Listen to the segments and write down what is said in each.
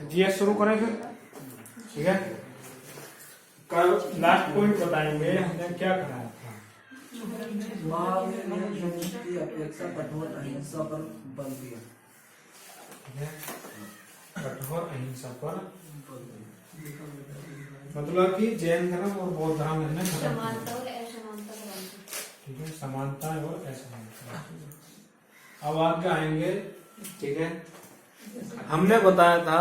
GS शुरू करें फिर, ठीक है। कल लास्ट पॉइंट बताएंगे हमने क्या कराया था। महावीर ने धर्म की अपेक्षा कठोर अहिंसा पर बल दिया, ठीक है। कठोर अहिंसा पर मतलब कि जैन धर्म और बौद्ध धर्म इनमें समानता और असमानता का बात है। ठीक है, समानता और असमानता। अब आगे आएंगे, ठीक है। हमने बताया था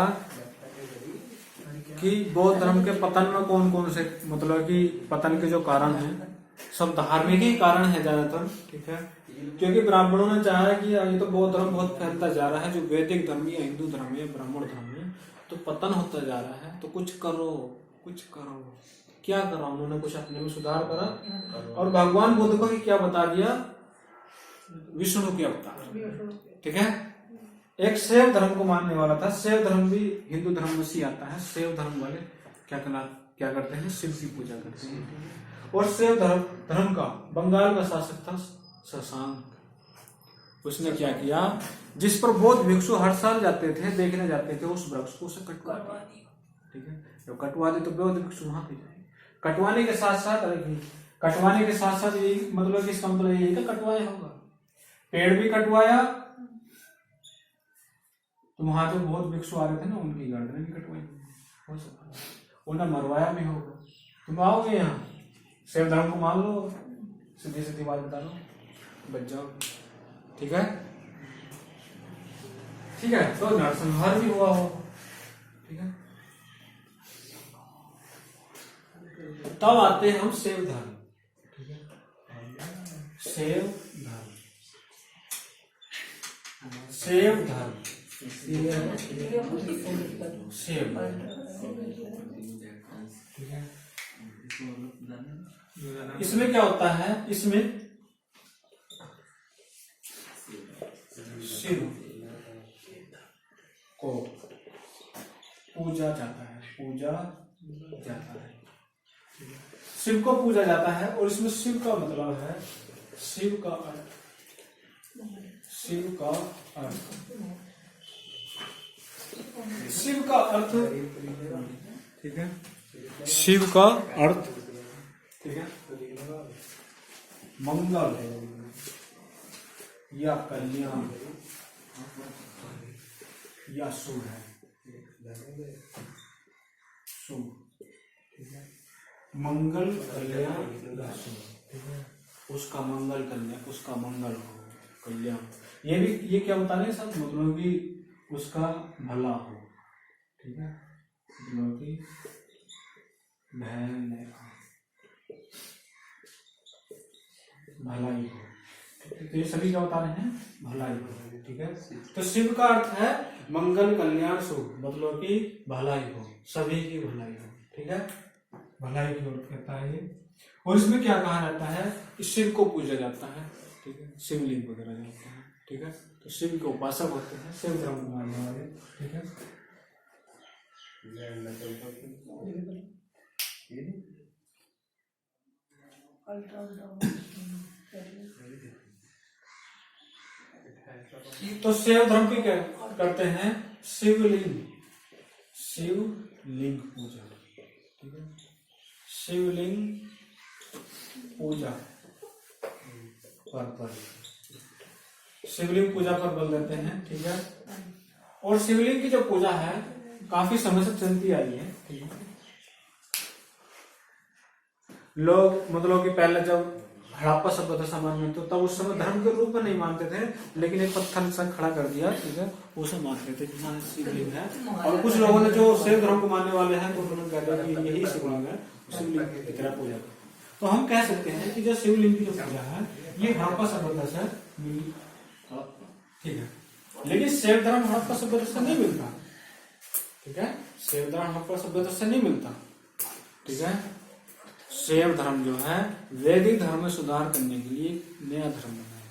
कि बौद्ध धर्म के पतन में कौन कौन से मतलब कि पतन के जो कारण हैं सब धार्मिक ही कारण है ज्यादातर, ठीक है। क्योंकि ब्राह्मणों ने चाहा कि ये तो बौद्ध धर्म बहुत फैलता जा रहा है, जो वैदिक धर्म या हिंदू धर्म है ब्राह्मण धर्म है तो पतन होता जा रहा है, तो कुछ करो कुछ करो। क्या करा उन्होंने, कुछ अपने में सुधार करा और भगवान बुद्ध को ही क्या बता दिया, विष्णु के अवतार, ठीक है। एक शैव धर्म को मानने वाला था, शैव धर्म भी हिंदू धर्म में से आता है। शैव धर्म वाले क्या करते हैं, शिव की पूजा करते हैं। और शैव धर्म का बंगाल का शासक था शशांक। उसने क्या किया, जिस पर बौद्ध भिक्षु हर साल जाते थे, देखने जाते थे, उस वृक्ष को उसे कटवा दिया, ठीक है। जब कटवा दे तो बौद्ध भिक्षु वहां पे जाए। कटवाने के साथ साथ यही मतलब इसका मतलब यही है कि कटवाया होगा, पेड़ भी कटवाया। तो वहां तो बहुत भिक्षु आ रहे थे ना, उनकी गर्दनें भी कटवाई हो सकता है, उन्हें मरवाया भी होगा। तुम आओगे यहाँ शैव धर्म को मान लो, सीधी सीधी बात बता लो, बच जाओ, ठीक है। ठीक है, तो नरसंहार भी हुआ हो, ठीक है। तब आते हैं हम शैव धर्म, ठीक है। शैव धर्म, शैव धर्म, शैव, ठीक है। इसमें क्या होता है, इसमें शिव को पूजा जाता है, शिव को पूजा जाता है। और इसमें शिव का मतलब है, शिव का अर्थ, शिव का अर्थ, ठीक है। शिव का अर्थ, ठीक है, मंगल या कल्याण या शुभ है, शुभ, ठीक है। मंगल कल्याण या शुभ, ठीक है। उसका मंगल कल्याण, उसका मंगल हो, कल्याण। ये क्या बता रहे हैं सब, मतलब कि उसका भला हो, ठीक है, मतलब कि भलाई हो, तो ये सभी क्या बता रहे हैं, भलाई हो, ठीक है। तो शिव का अर्थ है मंगल कल्याण शुभ, मतलब कि भलाई हो, सभी की भलाई हो, ठीक है, भलाई की ओर कहता है ये। और इसमें क्या कहा जाता है, शिव को पूजा जाता है, ठीक है, शिवलिंग वगैरह जाता है, ठीक है। तो शिव के उपासक होते हैं शिव धर्म को मानने वाले, ठीक है। तो शैव धर्म की क्या करते हैं, शिवलिंग पूजा, ठीक है। शिवलिंग पूजा पर शिवलिंग पूजा पर बल देते हैं, ठीक है। और शिवलिंग की जो पूजा है काफी समय से चलती आई है, ठीक है। लोग मतलब कि पहले जब हड़प्पा सभ्यता समाज में, तो तब उस समय धर्म के रूप में नहीं मानते थे, लेकिन एक पत्थर से खड़ा कर दिया, ठीक है, उसे मानते थे कि शिवलिंग है। और कुछ लोगों ने जो शैव धर्म को मानने वाले हैं तो उन्होंने कहा था कि यही शिवलिंग है, शिवलिंग की तरह पूजा। तो हम कह सकते हैं कि जो शिवलिंग की जो पूजा है ये हड़प्पा सभ्यता से मिली, ठीक है। लेकिन शैव धर्म हड़प्पा सभ्यता से नहीं मिलता, ठीक है। शैव धर्म हड़प्पा सभ्यता से नहीं मिलता, ठीक है। शैव धर्म जो है वैदिक धर्म में सुधार करने के लिए नया धर्म बनाया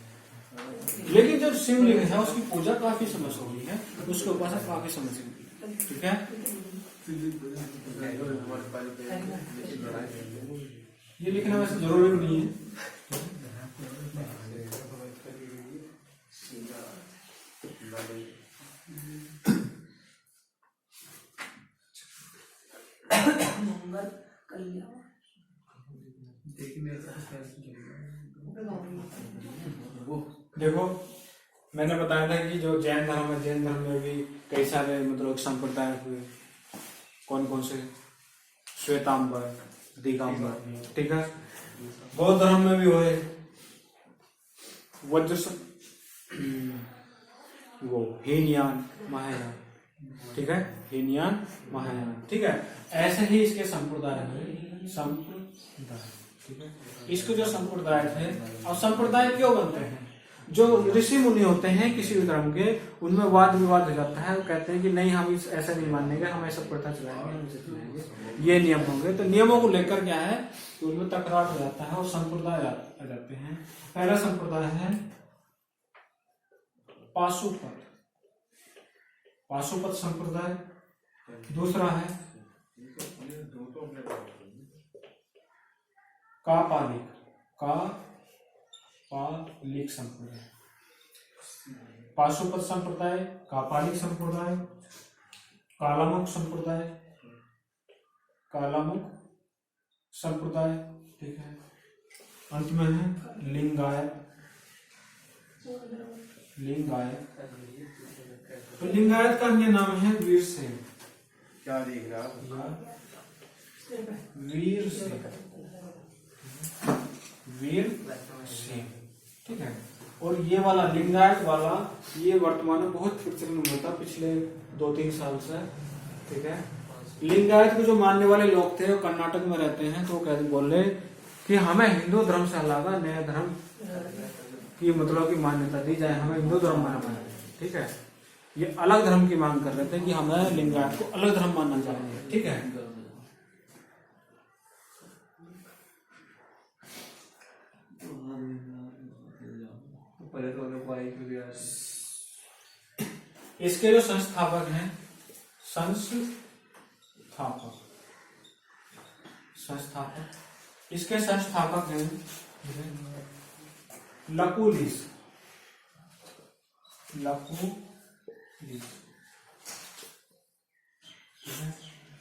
गया, लेकिन जो शिवलिंग है उसकी पूजा काफी समय से हुई है, उसके उपासना काफी समय से हुई है, ठीक है। ये लिखना वैसे जरूरी नहीं है, मंगल कल्याण। देखिए मेरे साथ कैसे चलेगा वो। देखो मैंने बताया था कि जो जैन धर्म है, जैन धर्म में भी कई सारे मतलब संप्रदाय हुए। कौन कौन से? श्वेतांबर, दिगंबर, ठीक है। बौद्ध धर्म में भी हुए वो हीनयान, महायान, ठीक है, हीनयान, महायान, ठीक है। ऐसे ही इसके संप्रदाय है, संप्रदाय, ठीक है। इसके जो संप्रदाय थे, और संप्रदाय क्यों बनते हैं? जो ऋषि मुनि होते हैं किसी भी धर्म के, उनमें वाद विवाद हो जाता है। वो कहते हैं कि नहीं हम ऐसा नहीं मानेंगे, हम ऐसा प्रथा चलाएंगे, हम ऐसे चलाएंगे, ये नियम होंगे। तो नियमों को लेकर क्या है कि उनमें तकरार हो जाता है और संप्रदाय आ जाते हैं। पहला संप्रदाय है पाशुपत, पाशुपत संप्रदाय। दूसरा है कापालिक, कापालिक संप्रदाय। पाशुपत संप्रदाय, कापालिक संप्रदाय, कालामुख संप्रदाय, कालामुख संप्रदाय, ठीक है। अंत में है लिंगायत, लिंगायत। तो लिंगायत का अन्य नाम है वीरशैव। क्या देख रहा है? वीरशैव, वीरशैव, ठीक है। और ये वाला लिंगायत वाला, ये वर्तमान में बहुत प्रचलन में होता पिछले 2-3 साल से, ठीक है। लिंगायत को जो मानने वाले लोग थे वो कर्नाटक में रहते हैं। तो कहते बोले कि हमें हिंदू धर्म से अलावा नया धर्म की मतलब की मान्यता दी जाए, हमें हिंदू धर्म माना जाए, ठीक है। ये अलग धर्म की मांग कर रहे थे कि हमें लिंगायत को अलग धर्म मानना चाहिए, ठीक है। इसके जो संस्थापक हैं, संस्थापक, इसके संस्थापक हैं लकुलिस,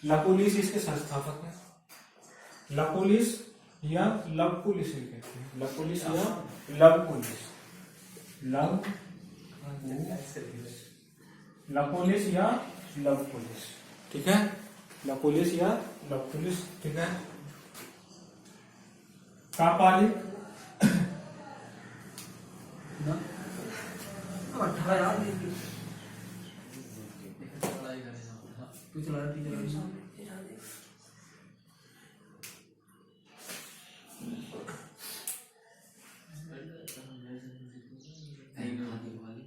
लकुलिस इसके संस्थापक हैं। लकुलिस या लवकुलिस भी कहते हैं, लकुलिस या लवकुलिस, लकुलिस या लवकुलिस, ठीक है। लकुलिस या लवकुलिस, ठीक है। कापालिक,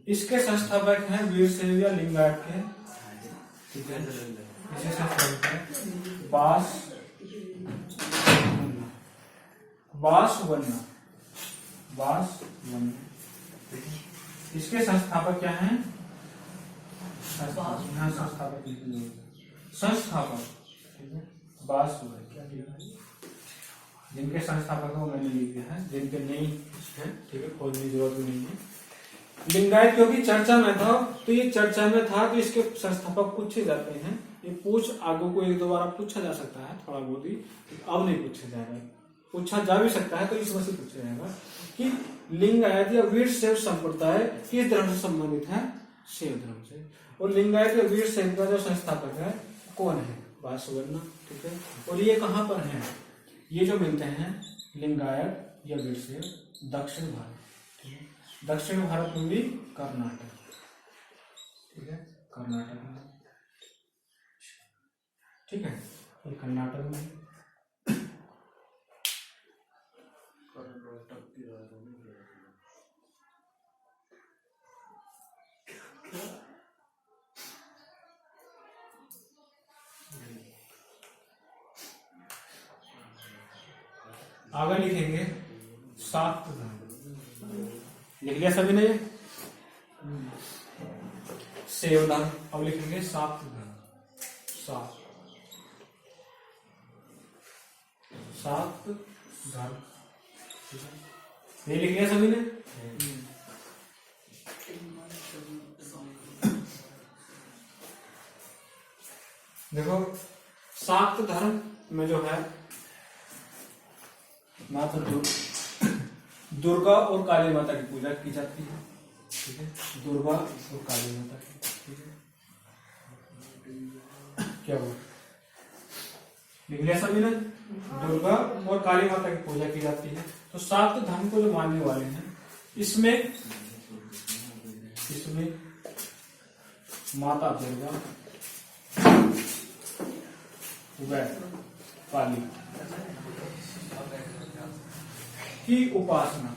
इसके संस्थापक हैं वीरशैव या लिंगायत के, ठीक है। इसे संस्थापक है बासवन्ना, इसके संस्थापक क्या हैं? यहाँ संस्थापक लिख लो, संस्थापक, ठीक है, बासवन्ना। जिनके संस्थापक को मैंने लिख दिया है, जिनके नहीं है, ठीक है, खोजने की जरूरत भी नहीं है। लिंगायत क्योंकि चर्चा में था, तो ये चर्चा में था तो इसके संस्थापक पूछे जाते हैं। ये पूछ आगे को 1-2 बार पूछा जा सकता है, थोड़ा बहुत ही, अब नहीं पूछा जाएगा। पूछा जा भी सकता है तो इस वजह से पूछा जाएगा कि लिंगायत या वीरशैव संप्रदाय किस धर्म से संबंधित है? शैव धर्म से। और लिंगायत या वीरशैव का जो संस्थापक है कौन है? बासवन्ना, ठीक है। और ये कहाँ पर है? ये जो मिलते हैं लिंगायत या वीरशैव दक्षिण भारत, ठीक है। दक्षिण भारत में भी कर्नाटक, ठीक है, कर्नाटक में, ठीक है, और कर्नाटक में आगे लिखेंगे सात धर्म। लिख लिया सभी ने? शैव धर्म। अब लिखेंगे सात धर्म, सात धर्म, ये लिख लिया सभी ने? देखो सात धर्म में जो है माता दुर्गा और काली माता की पूजा की जाती है, ठीक है, दुर्गा और काली माता की, ठीक है। क्या हुआ, लिख लिया सभी ने? दुर्गा और काली माता की पूजा की जाती है। तो शाक्त धर्म को जो मानने वाले हैं इसमें माता दुर्गा व काली की उपासना,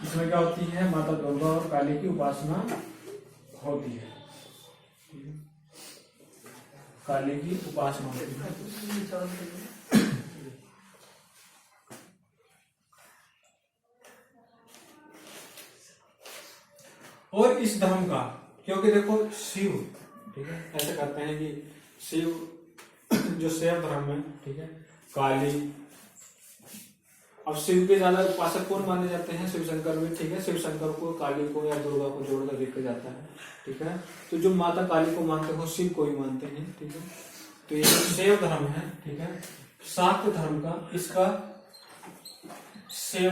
इसमें क्या होती है, माता दुर्गा और काली की उपासना होती है, काली की उपासना होती है। और इस धर्म का, क्योंकि देखो शिव, ठीक है, ऐसे कहते हैं कि शिव जो शैव धर्म है, ठीक है, काली, अब शिव के ज्यादा उपासक कौन माने जाते हैं, शिव शंकर में, ठीक है, शिव शंकर को काली को या दुर्गा को जोड़कर देखा जाता है, ठीक है। तो जो माता काली को मानते हो शिव को ही मानते हैं, ठीक है। तो ये शैव धर्म है, ठीक है, शाक्त धर्म का, इसका शैव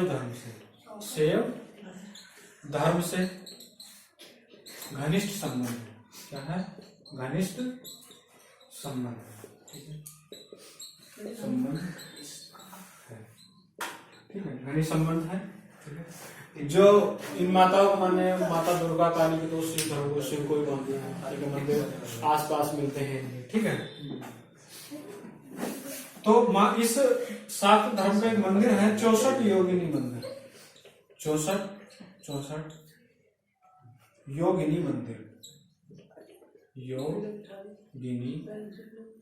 धर्म से घनिष्ठ संबंध है। क्या है? घनिष्ठ संबंध है, ठीक है, संबंध है, ठीक है, घनिष्ठ संबंध है, ठीक है। जो इन माताओं को माने, माता दुर्गा काली के, तो शिव धर्म को, शिव को ही मानते हैं, ठीक है, मंदिर आसपास मिलते हैं, ठीक है। तो इस शाक्त धर्म का एक मंदिर है 64 योगिनी मंदिर, 64 योगिनी मंदिर, योगिनी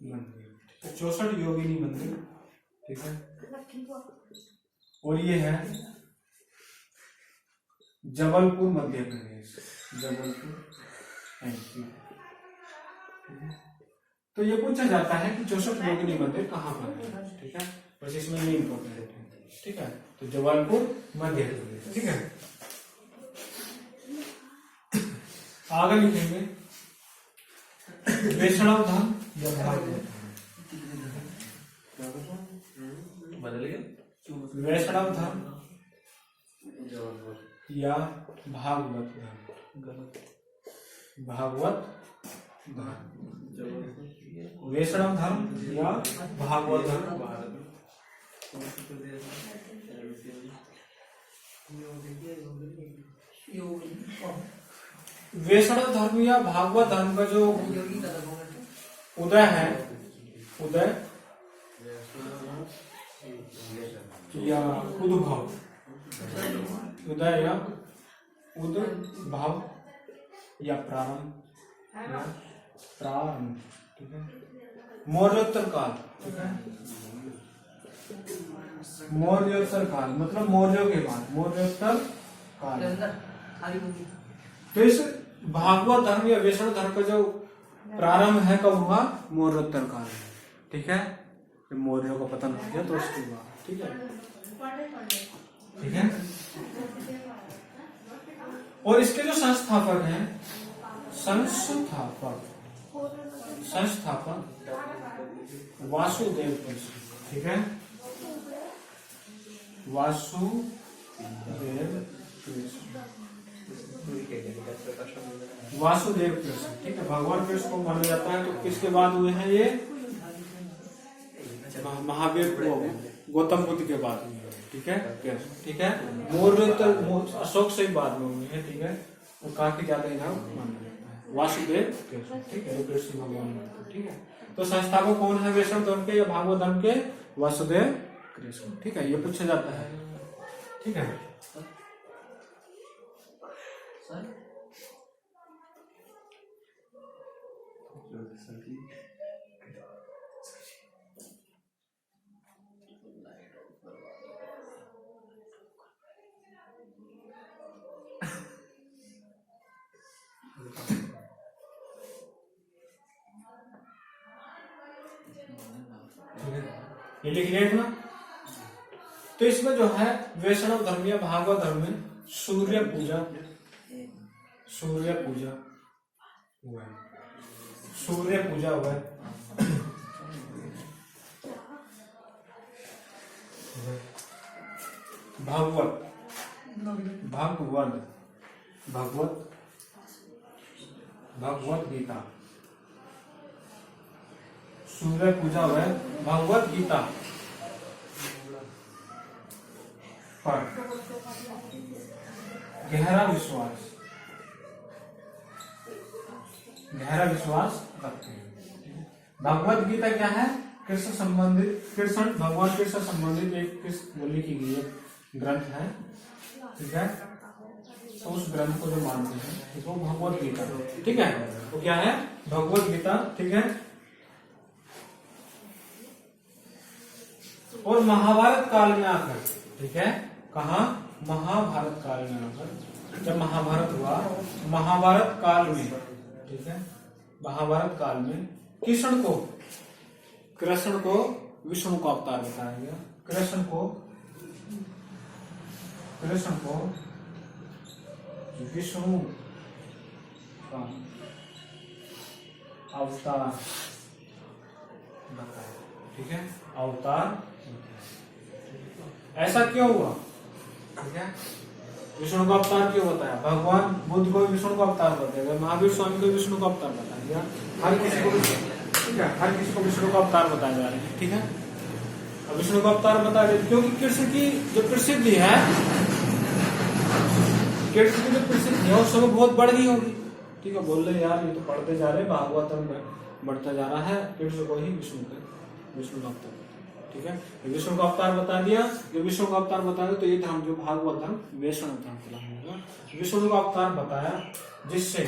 मंदिर, 64 योगिनी मंदिर, ठीक है। और ये है जबलपुर मध्य प्रदेश, जबलपुर MP। तो ये पूछा जाता है कि 64 योगिनी मंदिर कहाँ पर है, ठीक है, बस इसमें ये इंपॉर्टेंट है, ठीक है। तो जबलपुर मध्य प्रदेश, ठीक है। आगे लिखेंगे वैष्णव धर्म या भागवत बदल गया, वैष्णव धर्म या भागवत धर्म, भागवत धर्म, वैष्णव धर्म या भागवत धर्म। वैष्णव धर्म या भागवत धर्म का जो उदय है, उदय या उद्भव, उदय या उद्भव या प्रारंभ, ठीक है, मौर्योत्तर काल, ठीक है, मौर्योत्तर काल मतलब मौर्यों के बाद, मौर्योत्तर काल। तो इस भागवत धर्म या वैष्णव धर्म का जो प्रारंभ है कब हुआ? मौर्योत्तर काल में, ठीक है, जब मौर्यों का पतन हो गया तो उसके बाद, ठीक है, ठीक है। और इसके जो संस्थापक हैं, संस्थापक वासुदेव कृष्ण, ठीक है, वासुदेव कृष्ण, ठीक है, भगवान कृष्ण को माना जाता है। तो किसके बाद हुए हैं ये? महावीर गौतम बुद्ध के बाद हुए हैं, ठीक है, ठीक है। मौर्योत्तर अशोक से बाद में हुए हैं, ठीक है, और काफी ज्यादा इन्हें माना जाता है वासुदेव कृष्ण, ठीक है, कृष्ण भगवान, ठीक है। तो संस्थापक कौन है वैष्णव धर्म के या भागवत धर्म के? वासुदेव कृष्ण, ठीक है, ये पूछा जाता है, ठीक है। ये लिख लिया ना। तो इसमें जो है वैष्णव धर्म या भागवत धर्म में सूर्य पूजा हुआ है, सूर्य पूजा हुआ है, भगवत भगवत गीता, सूर्य पूजा है भगवत गीता पर गहरा विश्वास रखते हैं। भगवत गीता क्या है? भगवान कृष्ण संबंधित एक बोली की गई ग्रंथ है, ठीक है। तो उस ग्रंथ को जो मानते हैं ठीक है, वो भगवत गीता, ठीक है। तो क्या है? भगवत गीता, ठीक है। और महाभारत काल में आकर, ठीक है, कहा महाभारत काल में आकर, जब महाभारत हुआ, महाभारत काल में, ठीक है, महाभारत काल में कृष्ण को विष्णु का अवतार बताया गया। कृष्ण को विष्णु का अवतार बताया, ठीक है, अवतार। ऐसा क्यों हुआ? ठीक है, विष्णु का अवतार क्यों बताया? भगवान बुद्ध को विष्णु का अवतार बताया गया, महावीर स्वामी को विष्णु का अवतार बताया गया, हर किसी को, ठीक है, हर किसी को विष्णु का अवतार बताया जा रहा है, ठीक है। अब विष्णु का अवतार बताया गया क्योंकि कृष्ण की जो प्रसिद्धि है, कृष्ण की जो प्रसिद्धि है, उस समय बहुत बढ़ गई होगी, ठीक है। बोल रहे यार ये तो पढ़ते जा रहे, भागवतम बढ़ता जा रहा है, कृष्ण को ही विष्णु का अवतार, ठीक है। विष्णु का अवतार बता दिया, जो विष्णु का अवतार बताया तो ये धर्म जो भागवत धर्म वैष्णव धर्म कहलाएगा। विष्णु का अवतार बताया जिससे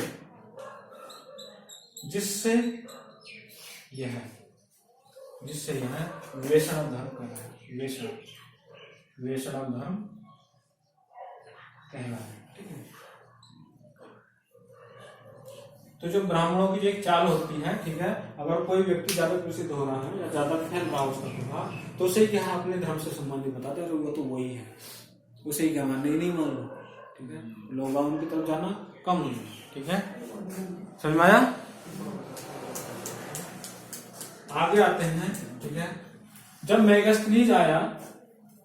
यह वैष्णव धर्म कहलाए, वैष्णव धर्म कहलाए, ठीक है। तो जो ब्राह्मणों की जो एक चाल होती है, ठीक है, अगर कोई व्यक्ति ज्यादा प्रसिद्ध हो रहा है या ज्यादा फैल रहा है उसका प्रभाव, तो उसे क्या अपने धर्म से संबंधित बताते हैं, वो तो वही है, उसे क्या मानना ही नहीं मान लो, ठीक है। लोग उनकी तरफ जाना कम हो जाए, ठीक है। समझ में आया? आगे आते हैं, ठीक है। जब मेगास्थनीज आया,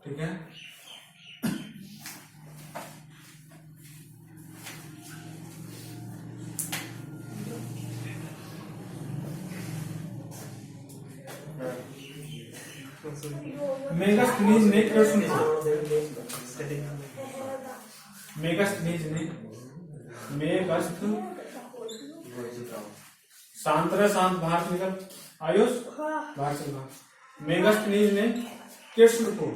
ठीक है, मेगास्थनीज ने कृष्ण को, शांत भारत निकल आयुष बाहर से बाहर। मेगास्थनीज ने कृष्ण को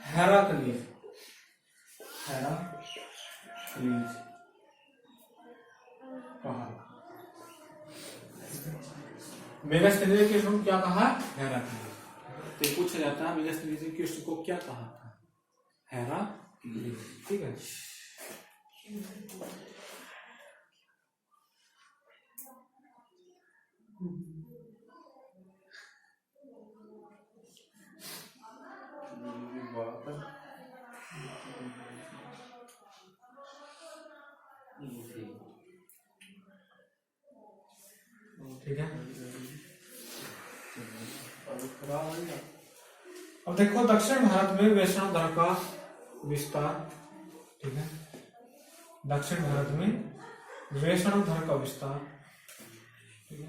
हेराक्लीज कहा। मेगास्थनीज ने कृष्ण को क्या कहा? हेराक्लीज। तो पूछा जाता है मेगास्थनीज ने कृष्ण को क्या कहा था? हेराक्लीज, ठीक है। ठीक है। अब देखो दक्षिण भारत में वैष्णव धर्म का विस्तार, ठीक है। दक्षिण भारत में वैष्णव धर्म का विस्तार, ठीक है।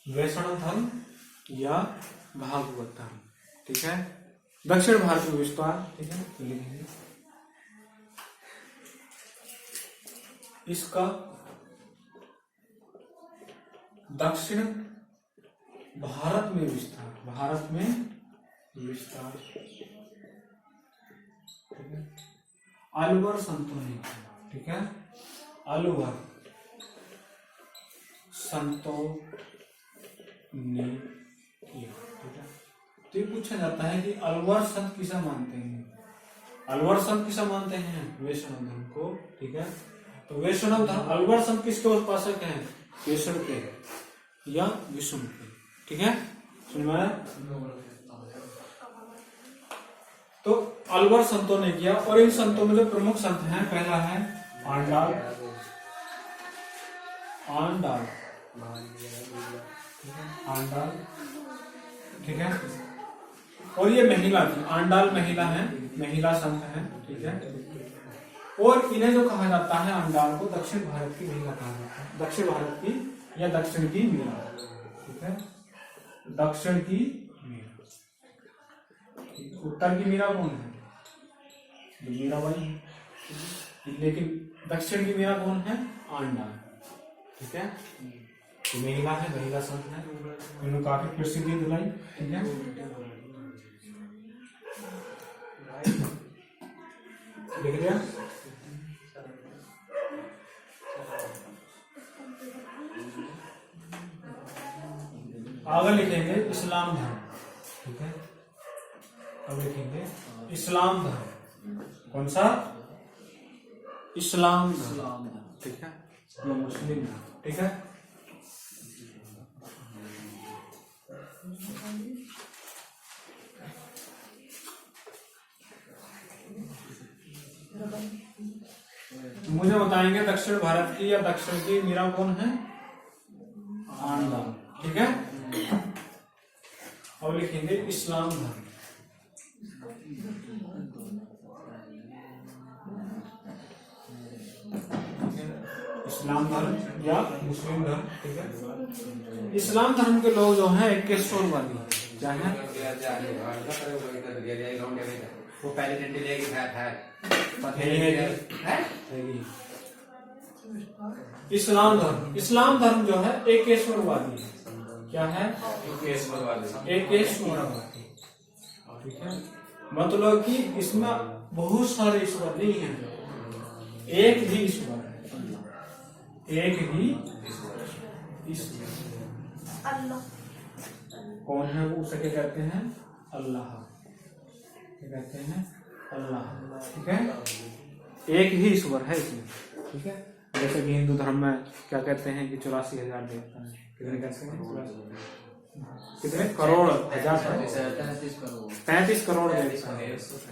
वैष्णव धर्म या भागवत धर्म, ठीक है। दक्षिण भारत में विस्तार, ठीक है, तो लिखेंगे इसका दक्षिण भारत में विस्तार, ठीक है। अलवर संतों ने, ठीक है, अलवर संतों ने किया, ठीक है। तो ये पूछा जाता है कि अलवर संत किसा मानते हैं? अलवर संत किसा मानते हैं? वैष्णव धर्म को, ठीक है। तो वैष्णव धर्म अलवर संत किसके उपासक हैं? कृष्ण के या विष्णु के, ठीक है। समझ में आया? तो अलवर संतों ने किया, और इन संतों में जो प्रमुख संत हैं, पहला है आंडाल, आंडाल, आंडाल, ठीक है। और ये महिला थी, आंडाल महिला है, महिला संत है, ठीक है। और इन्हें जो कहा जाता है आंडाल को दक्षिण भारत की महिला कहा जाता है, दक्षिण भारत की या दक्षिण की मीरा, ठीक है। दक्षिण की मीरा, उत्तर की मीरा कौन है? मीराबाई है, लेकिन दक्षिण की मीरा कौन है? आंडाल, ठीक है। तो महिला है, महिला संत है, इन्होंने काफी प्रसिद्धि दिलाई, ठीक है। लिख दिया? आगे लिखेंगे इस्लाम धर्म, ठीक है। अब लिखेंगे इस्लाम धर्म, कौन सा? इस्लाम धर्म, ठीक है, या मुस्लिम धर्म, ठीक है। मुझे बताएंगे दक्षिण भारत की या दक्षिण की मीरा कौन है? आंडाल, ठीक है। अब लिखेंगे इस्लाम धर्म, इस्लाम धर्म या मुस्लिम धर्म, ठीक है। इस्लाम धर्म के लोग जो हैं इक्केश्वरवादी क्या है? वो पहले डंडे लेके था इस्लाम धर्म, इस्लाम धर्म जो है एकेश्वरवादी है, क्या है? एकेश्वरवादी, ठीक है। मतलब कि इसमें बहुत सारे ईश्वर नहीं है, एक ही ईश्वर है, एक ही ईश्वर। कौन है वो? उसे क्या कहते हैं? अल्लाह, क्या कहते हैं? अल्लाह, ठीक है। एक ही ईश्वर है इसमें, ठीक है। जैसे कि हिंदू धर्म में क्या कहते हैं कि 84,000 देवता हैं, कितने कहते हैं? कितने करोड़? 35 करोड़ देवता हैं, 133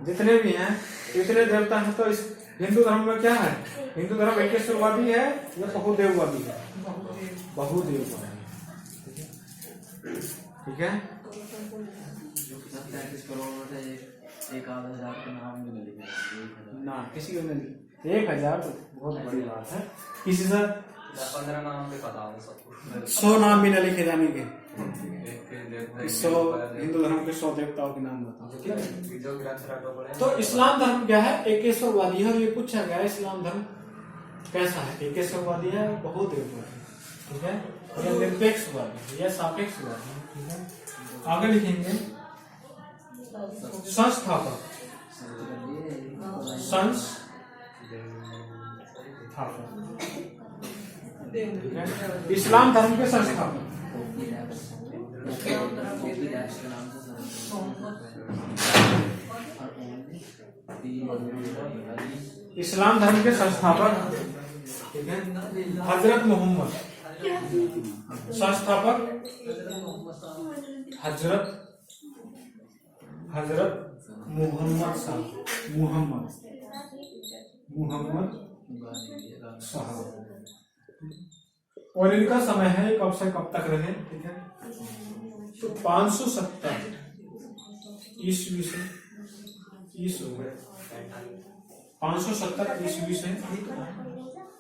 जितने भी हैं इतने देवता हैं। तो इस हिंदू धर्म में क्या है? हिंदू धर्म एकेश्वरवादी है या बहुदेववादी है? बहुदेववादी, ठीक है। 33 करोड़ में से 1,000 के नाम भी नहीं लिखे ना किसी को नहीं, 1000 तो बहुत बड़ी बात है। किसी से 15 नाम भी पता हो सबको, 100 नाम भी न लिखे जाने के, 100 हिंदू धर्म के 100 देवताओं के नाम बताओ, ठीक है। तो इस्लाम धर्म क्या है? एकेश्वरवादी है। और ये पूछा गया इस्लाम धर्म कैसा है? एकेश्वरवादी है, बहुदेववादी, ठीक है, या निरपेक्षवादी या सापेक्षवादी, ठीक है। आगे लिखेंगे संस्थापक, इस्लाम धर्म के संस्थापक इस्लाम धर्म के संस्थापक, ठीक है, हजरत मोहम्मद। संस्थापक हजरत मोहम्मद साहब, मोहम्मद साहब। और इनका समय है कब से कब तक रहे, ठीक है। तो 570 ईस्वी से 570 ईस्वी से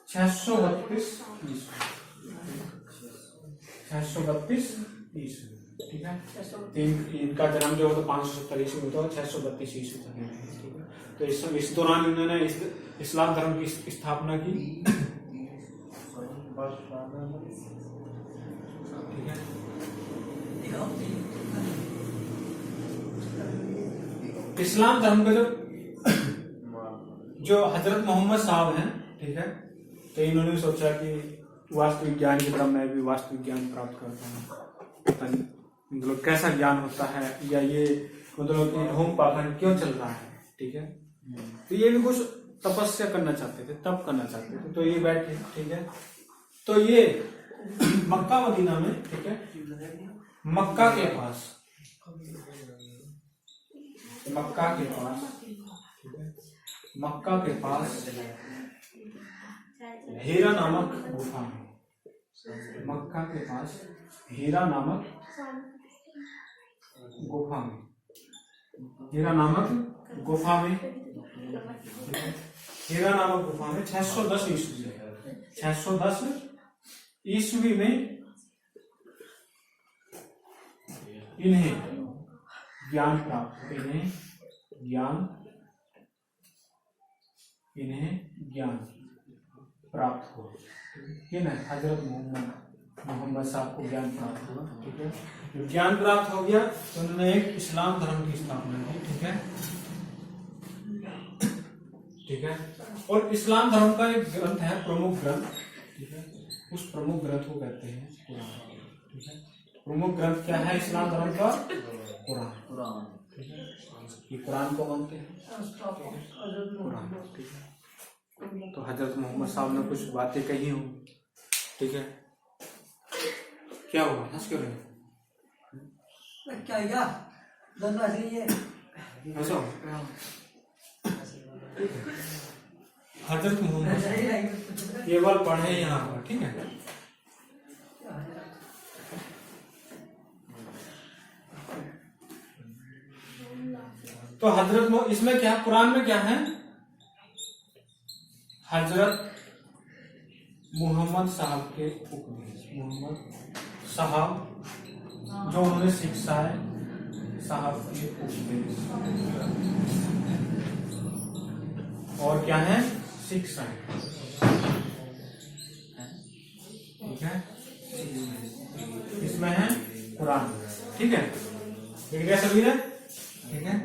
632 ईस्वी, ठीक है। इनका जन्म जो हो तो 570 ईस्वी में, तो 632 ईस्वी तक, ठीक है। तो इस दौरान इन्होंने इस्लाम धर्म की स्थापना की, ठीक है। इस्लाम धर्म के जो हजरत मोहम्मद साहब हैं, ठीक है, तो इन्होंने सोचा कि वास्तु विज्ञान की तरह मैं भी वास्तु विज्ञान प्राप्त करता हूँ, मतलब कैसा ज्ञान होता है, या ये मतलब कि होम पाखंड क्यों चल रहा है, ठीक है। तो ये भी कुछ तपस्या करना चाहते थे, तप करना चाहते थे। तो ये बैठे, ठीक है। तो ये मक्का मदीना में, ठीक है, मक्का के पास, ठीक है, मक्का के पास हीरा नामक गुफा में, मक्का के पास हीरा नामक गुफा में, हीरा नामक गुफा में, हीरा नामक गुफा में 610 ईस्वी में, 610 ईस्वी में इन्हें ज्ञान प्राप्त, इन्हें ज्ञान प्राप्त हो। ये ना हजरत मोहम्मद साहब को ज्ञान प्राप्त हुआ। ठीक है, जब ज्ञान प्राप्त हो गया तो उन्होंने एक इस्लाम धर्म की स्थापना की। ठीक है, ठीक है। और इस्लाम धर्म का एक ग्रंथ है, प्रमुख ग्रंथ। ठीक है, उस प्रमुख ग्रंथ को कहते हैं कुरान। ठीक है, प्रमुख ग्रंथ क्या है इस्लाम धर्म का? कुरान। ठीक है, ये कुरान को मानते हैं, कुरान। ठीक है, तो हजरत मोहम्मद साहब ने कुछ बातें कही हो। ठीक है, क्या हुआ, हंस क्यों रहे? क्या धन्ना चाहिए हंसो। हजरत मोहम्मद केवल पढ़े यहाँ पर। ठीक है, तो हजरत इसमें क्या, कुरान में क्या है? हजरत मोहम्मद साहब के उपदेश, मोहम्मद साहब जो उन्होंने शिक्षा है, साहब के उपदेश और क्या है? शिक्षा। ठीक है, इसमें है कुरान। ठीक है, देख लिया सभी ने? ठीक है,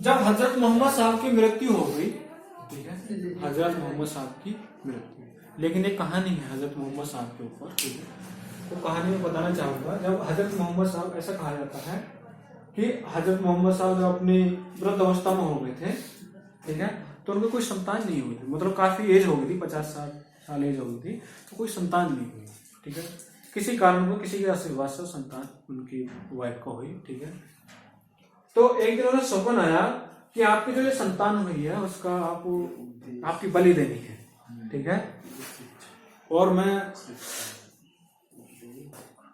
जब हजरत मोहम्मद साहब की मृत्यु हो गई, ठीक है, हजरत मोहम्मद साहब की मृत्यु, लेकिन एक कहानी है हजरत मोहम्मद साहब के ऊपर। ठीक है, तो कहानी में बताना चाहूंगा। जब हजरत मोहम्मद साहब, ऐसा कहा जाता है कि हजरत मोहम्मद साहब जब अपनी वृद्ध अवस्था में हो गए थे, ठीक है, तो उनको कोई संतान नहीं हुई थी। मतलब काफी एज हो गई थी, 50 साल एज हो गई थी, तो कोई संतान नहीं हुई। ठीक है, किसी कारण को, किसी के आशीर्वाद से संतान उनकी वाइफ को हुई। ठीक है, तो एक दिन उन्हें सपन आया कि आपकी जो ये संतान हुई है उसका आपकी बलि देनी है। ठीक है, और मैं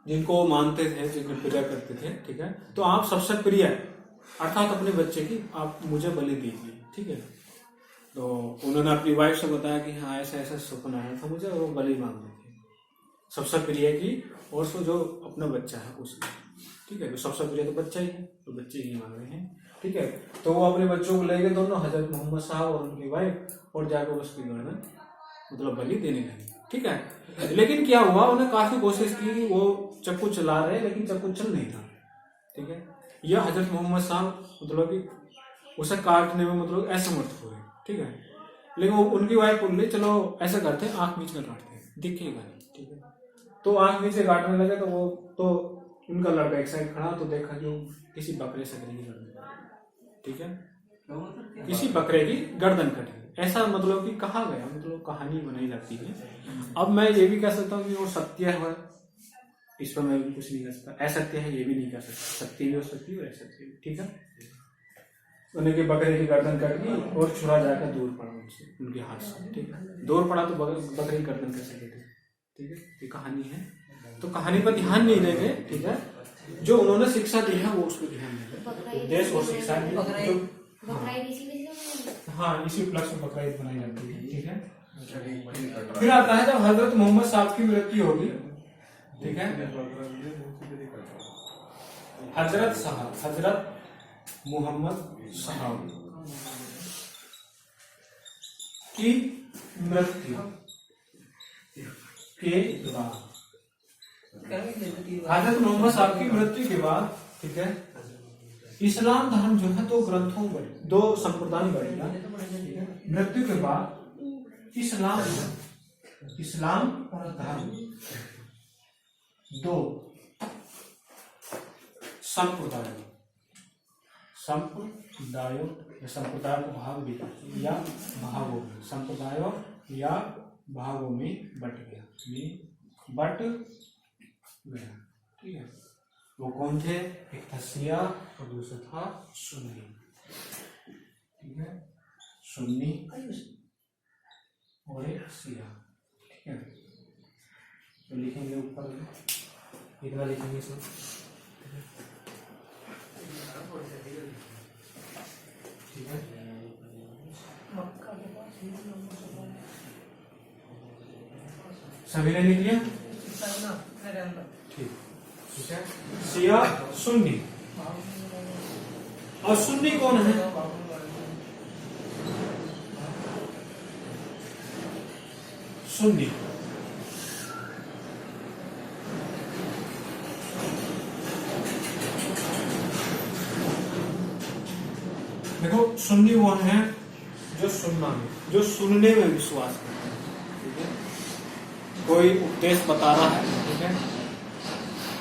जिनको मानते थे, जिनको पूजा करते थे, ठीक है, तो आप सबसे प्रिय अर्थात अपने बच्चे की आप मुझे बलि दीजिए। ठीक है, तो उन्होंने अपनी वाइफ से बताया कि हाँ ऐसा ऐसा सपना आया था मुझे, और वो बलि मांग रहे थे सबसे प्रिय की, और सो जो अपना बच्चा है उसका। ठीक है, तो सबसे प्रिय तो बच्चा ही है, तो बच्चे ही मांग रहे हैं। ठीक है, तो वो अपने बच्चों को ले गए दोनों, हजरत मोहम्मद साहब और उनकी वाइफ, और जाकर उसकी गर्दन मतलब बलि देने लगे। ठीक है, लेकिन क्या हुआ, उन्हें काफी कोशिश की, वो चक्कू चला रहे लेकिन चक्कू चल नहीं था। ठीक है, यह हजरत मोहम्मद साहब मतलब कि उसे काटने में मतलब असमर्थ हुए। ठीक है, लेकिन वो उनकी वाइफ बोल रही चलो ऐसा करते हैं, आंख बीच में काटते हैं, दिखेगा नहीं। ठीक है, तो आंख बीच से काटने लगे, तो वो तो उनका लड़का एक साइड खड़ा, तो देखा कि वो किसी बकरे से गर्दन। ठीक है, किसी बकरे की गर्दन कटी, ऐसा मतलब कि कहा गया, मतलब कहानी बनाई जाती है। अब मैं ये भी कह सकता हूँ कि वो सत्य है, इस पर मैं भी कुछ नहीं कर सकता। असत्य है ये भी नहीं कर सकता, सत्य भी हो सकती है, असत्य भी। ठीक है, उनके बकरे की गर्दन कट गई और छुरा जाकर दूर पड़ा उनसे, उनके हाथ से। ठीक है, दूर पड़ा तो बकरे की गर्दन कैसे कटी। ठीक है, ये कहानी है, तो कहानी पर ध्यान नहीं देंगे। ठीक है, जो उन्होंने शिक्षा दी है वो उस पर ध्यान देंगे, उपदेश और शिक्षा। हाँ, इसी उपलक्ष्य में बकरा ईद बनाई जाती है। ठीक है, फिर आता है जब हजरत मोहम्मद साहब की मृत्यु होगी। ठीक है, हजरत मोहम्मद साहब की मृत्यु के बाद, हजरत मोहम्मद साहब की मृत्यु के बाद, ठीक है, इस्लाम धर्म जो है 2 ग्रंथों में 2 संप्रदाय बढ़ेगा। मृत्यु के बाद इस्लाम धर्म 2 संप्रदायों को भाग भी या भागों में, संप्रदायों या भागों में बट गया। ठीक है, वो कौन थे? एक था शिया और दूसरा था सुन्नी। ठीक है, सुन्नी और एक शिया। ठीक है, तो लिखेंगे ऊपर इतना लिखेंगे सब। ठीक है, सभी ने लिख लिया? ठीक है, शिया सुन्नी। और सुन्नी कौन है? सुन्नी देखो, सुन्नी कौन है? जो सुनना में, जो सुनने में विश्वास करते हैं। ठीक है, कोई उपदेश बता रहा है, ठीक है,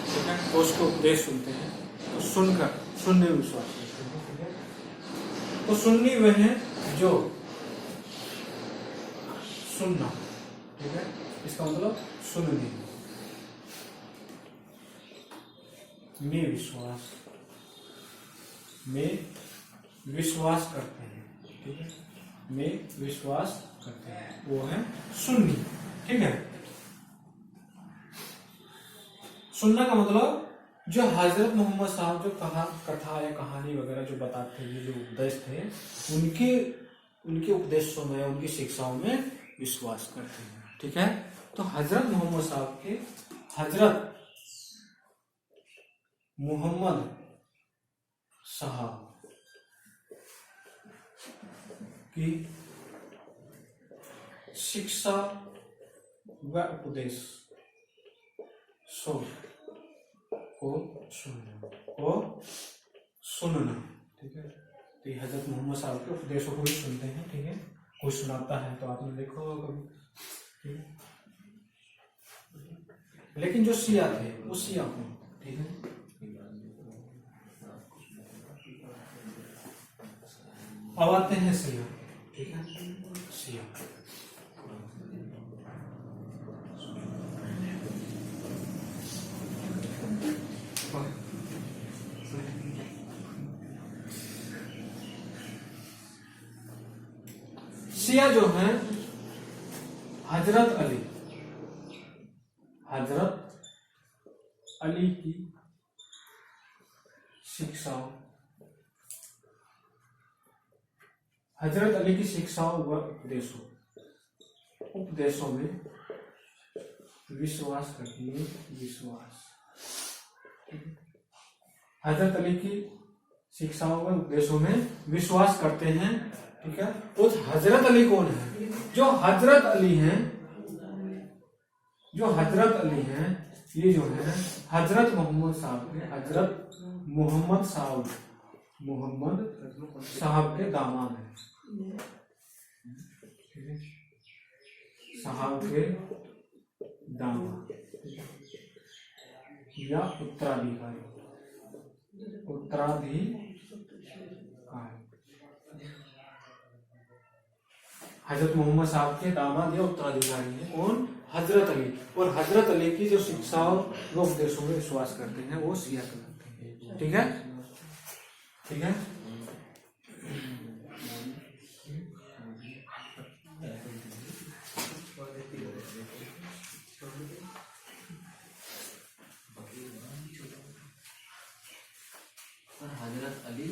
ठीक है, तो उसको उपदेश सुनते हैं, तो सुनकर सुनने में विश्वास करते हैं। ठीक है, तो सुन्नी वह है जो सुनना। ठीक है, इसका मतलब सुनने में विश्वास, में विश्वास करते हैं। ठीक है, में विश्वास करते हैं, वो है सुन्नी। ठीक है, सुनना का मतलब जो हजरत मोहम्मद साहब जो कथा या कहानी वगैरह जो बताते हैं, जो उपदेश थे, उनके उपदेशों में, उनकी शिक्षाओं में विश्वास करते हैं। ठीक है, तो हजरत मोहम्मद साहब के, हजरत मोहम्मद साहब की शिक्षा व उपदेश को सुनना। ठीक है, तो ये हजरत मोहम्मद साहब के उपदेशों को भी सुनते हैं। ठीक है, कोई सुनाता है तो आपने देखो कभी। ठीक है, लेकिन जो शिया थे वो शिया को, ठीक है, अब आते हैं शिया। ठीक है, शिया शिया जो है हजरत अली की शिक्षाओं, हजरत अली की शिक्षाओं व उपदेशों में विश्वास करती है। विश्वास, हजरत अली की शिक्षाओं व उपदेशों में विश्वास करते हैं। ठीक है, उस हजरत अली कौन है? जो हजरत अली हैं, जो हजरत अली हैं, ये जो है हजरत मोहम्मद साहब के, हजरत मोहम्मद साहब के दामाद हैं। साहब के दामाद या उत्तराधिकारी, हजरत मोहम्मद साहब के दामाद या उत्तराधिकारी है कौन? हजरत अली। और हजरत अली की जो शिक्षाओं व उपदेशों में विश्वास करते हैं वो शिया कहलाते हैं। ठीक है, ठीक है, हजरत अली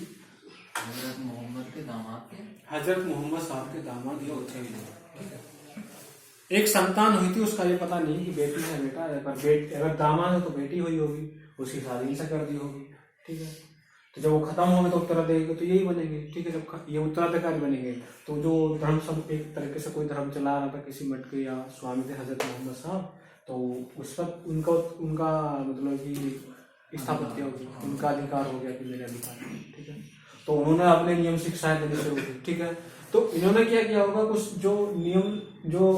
हजरत मोहम्मद के दामाद के, हजरत मोहम्मद साहब के दामाद या उत्तराधिकारी। एक संतान हुई थी, उसका ये पता नहीं कि बेटी है बेटा, अगर दामाद है तो बेटी हुई होगी, उसकी शादी से कर दी होगी। ठीक है, तो जब वो खत्म होंगे तो उत्तराधिकारी तो यही बनेंगे। ठीक है, जब ये उत्तराधिकारी बनेंगे तो जो धर्म सब एक तरीके से कोई धर्म चला रहा था, किसी मठ के या स्वामी थे हजरत मोहम्मद साहब, तो उस वक्त उनका मतलब कि स्थापित होगी, उनका अधिकार हो गया कि मेरे अधिकार। ठीक है, तो उन्होंने अपने नियम शिक्षाएं देने शुरू की। ठीक है, तो इन्होंने क्या किया होगा, कुछ जो नियम, जो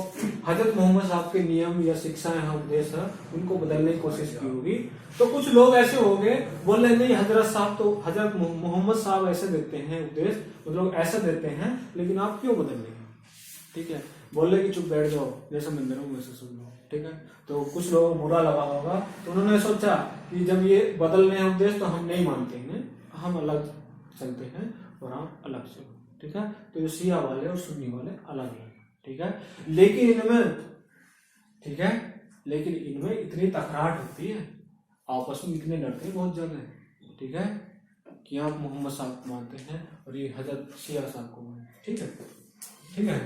हजरत मोहम्मद साहब के नियम या शिक्षाएं हैं, उपदेश है, उनको बदलने की कोशिश की होगी। तो कुछ लोग ऐसे हो गए, बोले नहीं हजरत मोहम्मद साहब ऐसे देते हैं उपदेश, मतलब ऐसे देते हैं, लेकिन आप क्यों बदल रहे हैं? ठीक है, बोले कि चुप बैठ जाओ, जैसे मैं दे रहा हूँ वैसे सुन लो। ठीक है, तो कुछ लोगों को बुरा लगा होगा, तो उन्होंने सोचा कि जब ये बदल रहे हैं उपदेश तो हम नहीं मानते हैं, हम अलग चलते हैं और आप अलग चलो। ठीक है। तो ये शिया वाले और सुन्नी वाले अलग अलग, ठीक है। लेकिन इनमें इतनी तकरार होती है, आपस में इतने लड़ते हैं बहुत ज्यादा, ठीक है, कि आप मोहम्मद साहब को मानते हैं और ये हजरत शिया साहब को मानते हैं, ठीक है, ठीक है।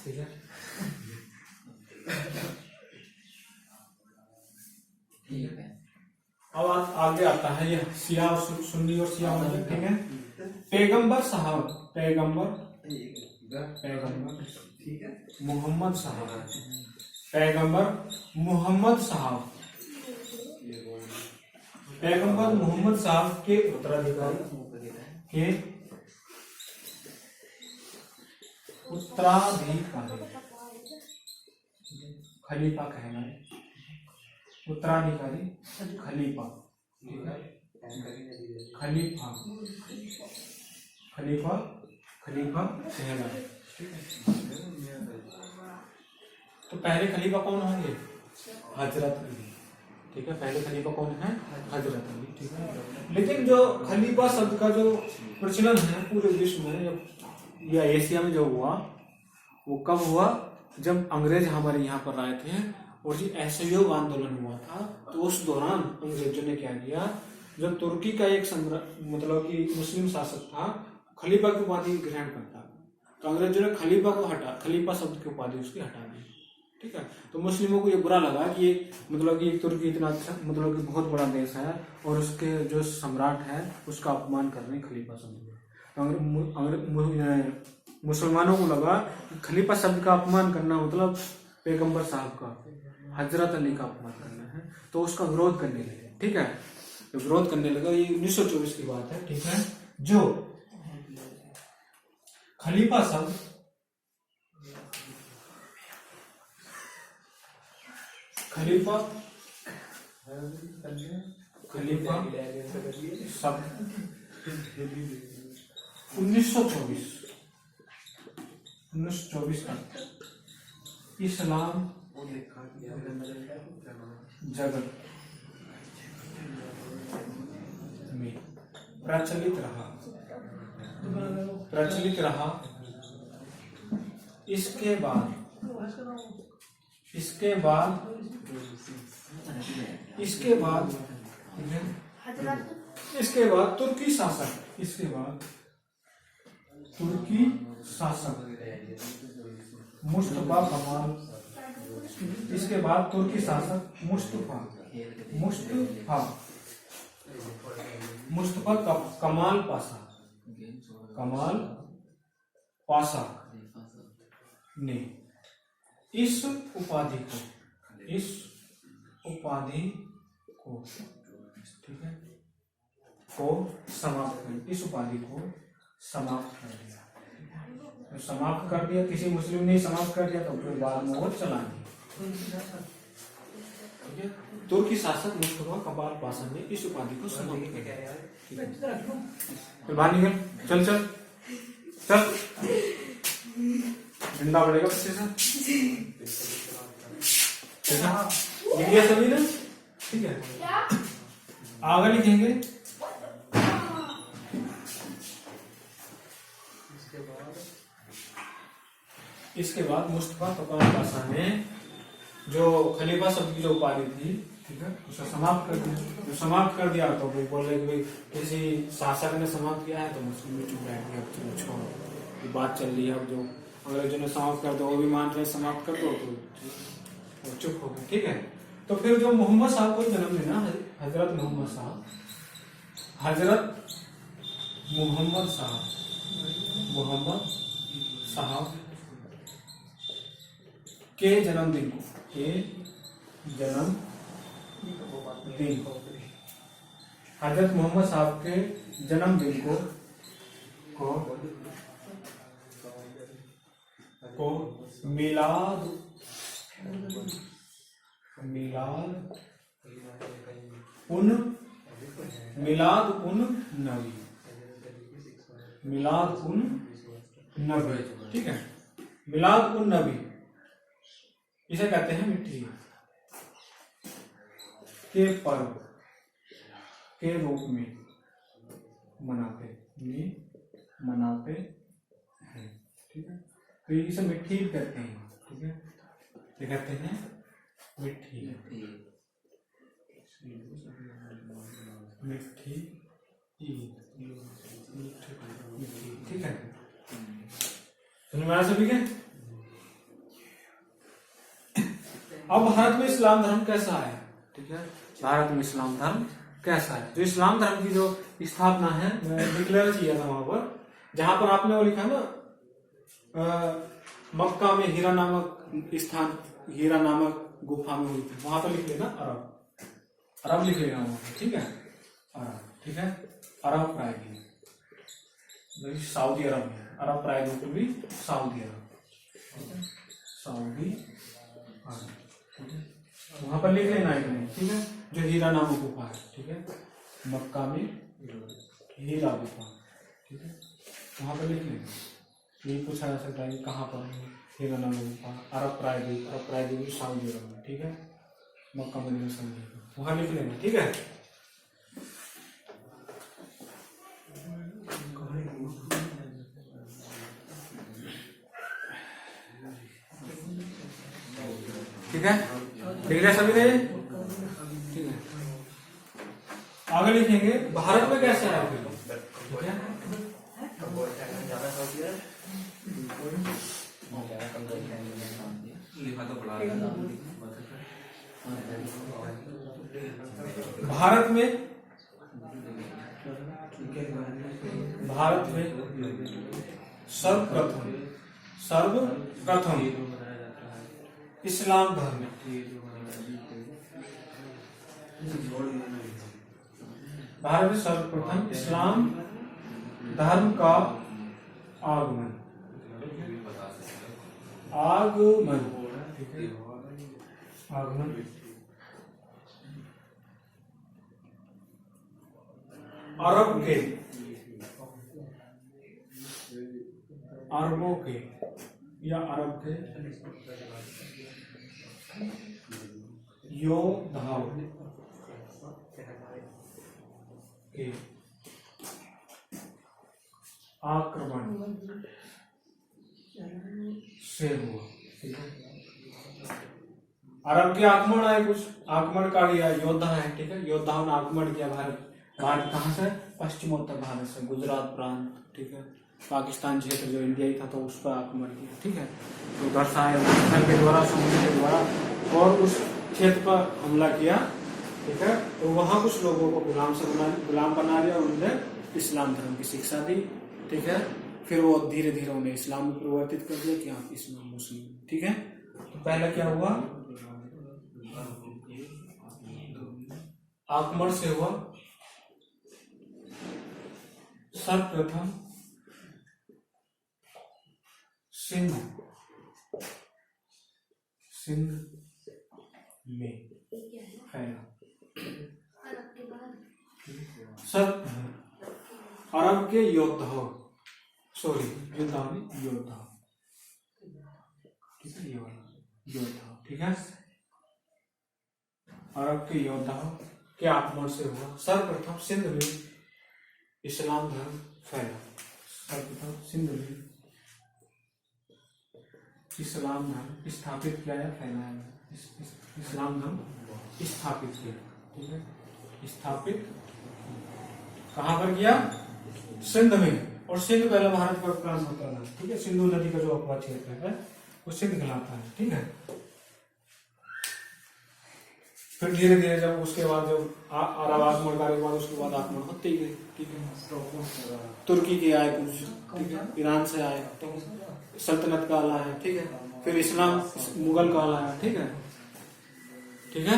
ठीक है, ठीक है। अब आगे आता है ये शिया और सुन्नी और शिया वाले, ठीक है। पैगंबर साहब, पैगंबर ठीक है। मोहम्मद साहब, पैगंबर मोहम्मद साहब, पैगंबर मोहम्मद साहब के उत्तराधिकारी खलीफा कहलाए, उत्तराधिकारी खलीफा, खलीफा खलीफा खलीफा कहलाए, तो पहले खलीफा कौन होंगे? हजरत अली, ठीक है। पहले खलीफा कौन है? हजरत अली, ठीक है। लेकिन जो खलीफा शब्द का जो प्रचलन है पूरे विश्व में या एशिया में जो हुआ, वो कब हुआ? जब अंग्रेज हमारे यहाँ पर आए थे और जी असहयोग आंदोलन हुआ था, तो उस दौरान अंग्रेजों ने क्या किया, जब तुर्की का एक मतलब कि मुस्लिम शासक था, खलीफा की उपाधि ग्रहण करता, तो अंग्रेजों ने खलीफा को खलीफा शब्द की उपाधि उसकी हटा दी, ठीक है। तो मुस्लिमों को ये बुरा लगा कि ये मतलब कि तुर्की इतना अच्छा, मतलब कि बहुत बड़ा देश है और उसके जो सम्राट है उसका अपमान करने खलीफा शब्द। मुसलमानों को लगा कि खलीफा शब्द का अपमान करना मतलब पैगंबर साहब का, हजरत अली का अपमान करना है, तो उसका विरोध करने लगे, ठीक है। तो विरोध करने लगा, ये 1924 की बात है, ठीक है। जो खलीफा शब्द खलीफा शब्द 1924 का इस्लाम जगत में प्रचलित रहा। इसके बाद तुर्की शासक, मुस्तफा कमाल, इसके बाद तुर्की शासक मुस्तफा कमाल पाशा ने इस उपाधि को ठीक है इस उपाधि को समाप्त कर दिया। तो समाप्त कर दिया, किसी मुस्लिम ने समाप्त कर दिया, तो फिर बाद में वो चला दिया। तुर्की शासक मुस्तफा कमाल पाशा ने इस उपाधि को समाप्त कर दिया। फिर बाहर निकल, चल झंडा बढ़ेगा पीछे से, लिख लिया सभी ने, ठीक है। आगे लिखेंगे इसके बाद मुस्तफा कमाल पाशा ने जो खलीफा शब्द की जो उपाधि थी, ठीक है, उसे समाप्त कर दिया। जो समाप्त कर दिया तो वो बोले कि भाई किसी शासक ने समाप्त किया है तो मुस्लिम चुप बैठ गया, छोड़ो, ये बात चल रही है। अब जो अंग्रेजों ने समाप्त कर दो, वो भी मान रहे समाप्त कर दो, तो चुप हो गए, ठीक है। तो फिर जो मोहम्मद साहब को जन्म देना, हजरत मोहम्मद साहब के जन्मदिन को हजरत मोहम्मद साहब के जन्मदिन को मिलाद उन नबी, ठीक है। मिलाद उन नबी इसे कहते हैं मिठी ईद, के पर्व के रूप में मनाते हैं। ठीक है, तो इसे मिट्टी ईद कहते हैं। ठीक है, क्या कहते हैं? मिट्टी ईद। ठीक है, समझ में आया सभी के? अब भारत में इस्लाम धर्म कैसा है? ठीक है, भारत में इस्लाम धर्म कैसा है? तो इस्लाम धर्म की जो स्थापना है, मैं डिक्लेयर किया था वहां पर, जहां पर आपने वो लिखा ना, मक्का में हीरा नामक स्थान, हीरा नामक गुफा में हुई थी, वहां पर लिख लेना अरब लिख लेना वहां पर। ठीक है, अरब। ठीक है, अरब प्रायद्वीप सऊदी अरब में, अरब प्रायद्वीप भी सऊदी अरब, सऊदी अरब। ठीक है, वहां पर लिख लेना है। ठीक है, जो हीरा नामक गुफा है। ठीक है, मक्का में हीरा गुफा। ठीक है, वहां पर लिख लेना। ये पूछा जा सकता है कि कहाँ पर है हीरा नामक गुफा? अरब प्रायद्वीप सऊदी अरब में। ठीक है, मक्का मदीना सऊदी अरब, वहां लिख लेना। ठीक है, ठीक है, देख लिया सभी ने? ठीक है, आगे लिखेंगे भारत में कैसे आया फिर। ठीक है, भारत में सर्वप्रथम इस्लाम धर्म, भारत में सर्वप्रथम इस्लाम धर्म का आगमन। ठीक है, आगमन अरबों के या अरब के योद्धाओं के आक्रमण से हुआ। ठीक है, अरब के आक्रमण आए, कुछ आक्रमणकारी आए, योद्धा है। ठीक है, योद्धाओं ने आक्रमण किया भारत कहाँ से? पश्चिमोत्तर भारत से, गुजरात प्रांत। ठीक है, पाकिस्तान क्षेत्र जो इंडिया ही था तो उस पर आक्रमण किया। ठीक है, तो उधर से आए, स्थल के द्वारा, समुद्र के द्वारा, और उस क्षेत्र पर हमला किया। ठीक है, तो वहां कुछ लोगों को गुलाम बना लिया, उन्होंने इस्लाम धर्म की शिक्षा दी। ठीक है, फिर वो धीरे धीरे उन्हें इस्लाम में परिवर्तित कर दिया कि आप इस्लाम मुस्लिम। ठीक है, तो पहले क्या हुआ? आक्रमण से हुआ। सर्वप्रथम सिंध में फैला। सब अरब के योद्धाओं, योद्धा। ठीक है, ये वाला योद्धा। ठीक है, अरब के योद्धाओं के आक्रमण से हुआ। सर्वप्रथम सिंध में इस्लाम धर्म फैला। सर्वप्रथम सिंध में इस्लाम धर्म स्थापित किया या फैलाया। इस्लाम धर्म स्थापित किया। ठीक है, स्थापित कहाँ पर किया? सिंध में। और सिंध पहले भारत का प्रांत होता था। ठीक है, सिंधु नदी का जो अपवाद क्षेत्र है वो सिंध कहलाता है। ठीक है, फिर धीरे धीरे जब उसके बाद जब अरब आक्रमण के बाद उसके बाद आक्रमण होते ही गए। ठीक है, तुर्की के आए कुछ। ठीक है, ईरान से आए, सल्तनत काल आया। ठीक है, फिर इस्लाम मुगल काल आया। ठीक है, ठीक है,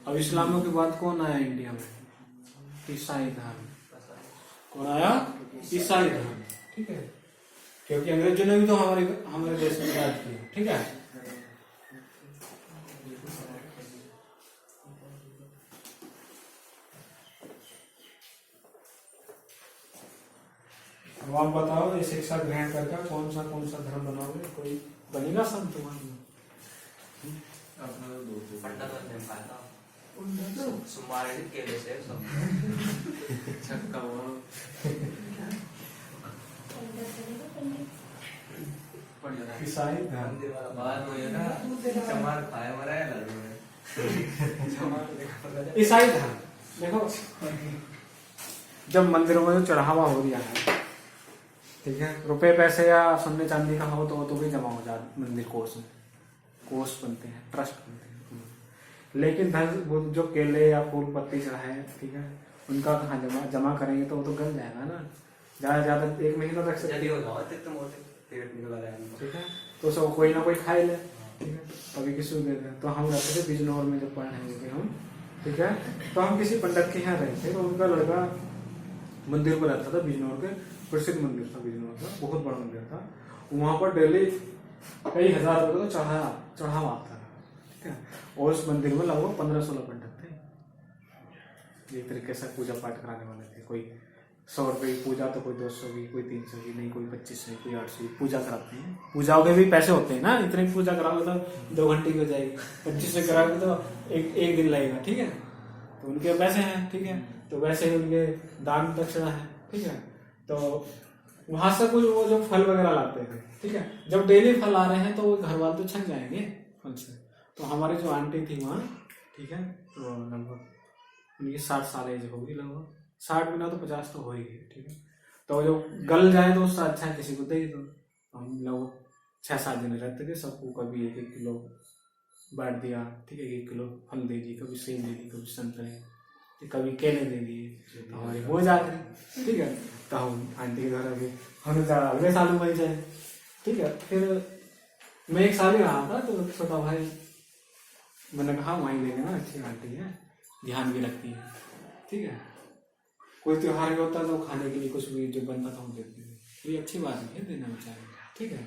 अब इस्लामियों के बाद कौन आया इंडिया में? ईसाई धर्म। कौन आया? ईसाई धर्म। ठीक है, क्योंकि अंग्रेजों ने भी तो हमारे देश में राज किया। ठीक है, अब आप बताओ, ये शिक्षा ग्रहण करके कौन सा धर्म बनाओगे? कोई बनेगा संत तुम्हारे? सुमारे केले से सब छक्का वो ईसाई धर्म मंदिर वाला बात हो ना चमार खाए मरा है लालू ने ईसाई धर्म देखो, जब मंदिरों में जो चढ़ावा हो रहा है, ठीक है, रुपए पैसे या सोने चांदी का हो तो भी जमा हो जाता मंदिर कोष में, कोष बनते हैं, ट्रस्ट बनते हैं। लेकिन धन वो जो केले या फूल पत्ती चढ़ाए, ठीक है, उनका कहाँ जमा करेंगे तो वो तो गल जाएगा ना, ज्यादा ज्यादा 1 महीना रख सकते यदि हो जाओ तो मोटे पेट निकल आएगा, ठीक है, तो सब कोई ना कोई खाए ले, ठीक है, कभी किसी को दे दें। तो हम रहते थे बिजनौर में जब पढ़ने थे हम, ठीक है, तो हम किसी पंडित के यहाँ रहे थे, तो उनका लड़का मंदिर पर रहता था, बिजनौर के प्रसिद्ध मंदिर था, बिजनौर का बहुत बड़ा मंदिर था, वहां पर डेली कई हजार रुपए का चढ़ावा आता था, ठीक है, और उस मंदिर में लगभग 15-16 पंडित थे, एक तरीके से पूजा पाठ कराने वाले थे। कोई 100 रुपए की पूजा तो कोई 200 की, कोई 300 की, नहीं कोई 2500 की, कोई 800 की पूजा कराते हैं। पूजाओं के भी पैसे होते हैं ना, इतने की पूजा कराओगे तो 2 घंटे की हो जाएगी, 2500 कराओगे तो एक दिन लगेगा, ठीक है, तो उनके पैसे हैं, ठीक है, तो वैसे ही उनके दान दक्षिणा है, ठीक है, तो वहां से कुछ वो जो फल वगैरह लाते थे, ठीक है, जब डेली फल आ रहे हैं तो वो घर वाले तो छक जाएंगे फल से। तो हमारी जो आंटी थी वहाँ, ठीक है, तो लगभग उनकी 60 साल एज होगी, लगभग 60 बिना तो 50 तो हो ही गई, ठीक है, तो जो गल जाए तो उससे अच्छा किसी को दे दो। हम लोग 6-7 दिन रहते थे, सबको कभी 1-1 किलो बांट दिया, ठीक है, 1 किलो फल दे दी, कभी सेब दे दी, कभी संतरे, कभी केले दे दिए, तो हमारी वो जाकर, ठीक है, तो हम आंटी के घर अभी हम अगले साल में जाए, ठीक है। फिर मैं 1 साल ही रहा था, तो छोटा भाई मैंने कहा वहीं ले लेना, अच्छी आंटी है, ध्यान भी रखती है, ठीक है, कोई त्योहार भी होता है तो खाने के लिए कुछ भी जो बनता था हम देते थे, तो ये अच्छी बात है, देना चाहिए, ठीक है।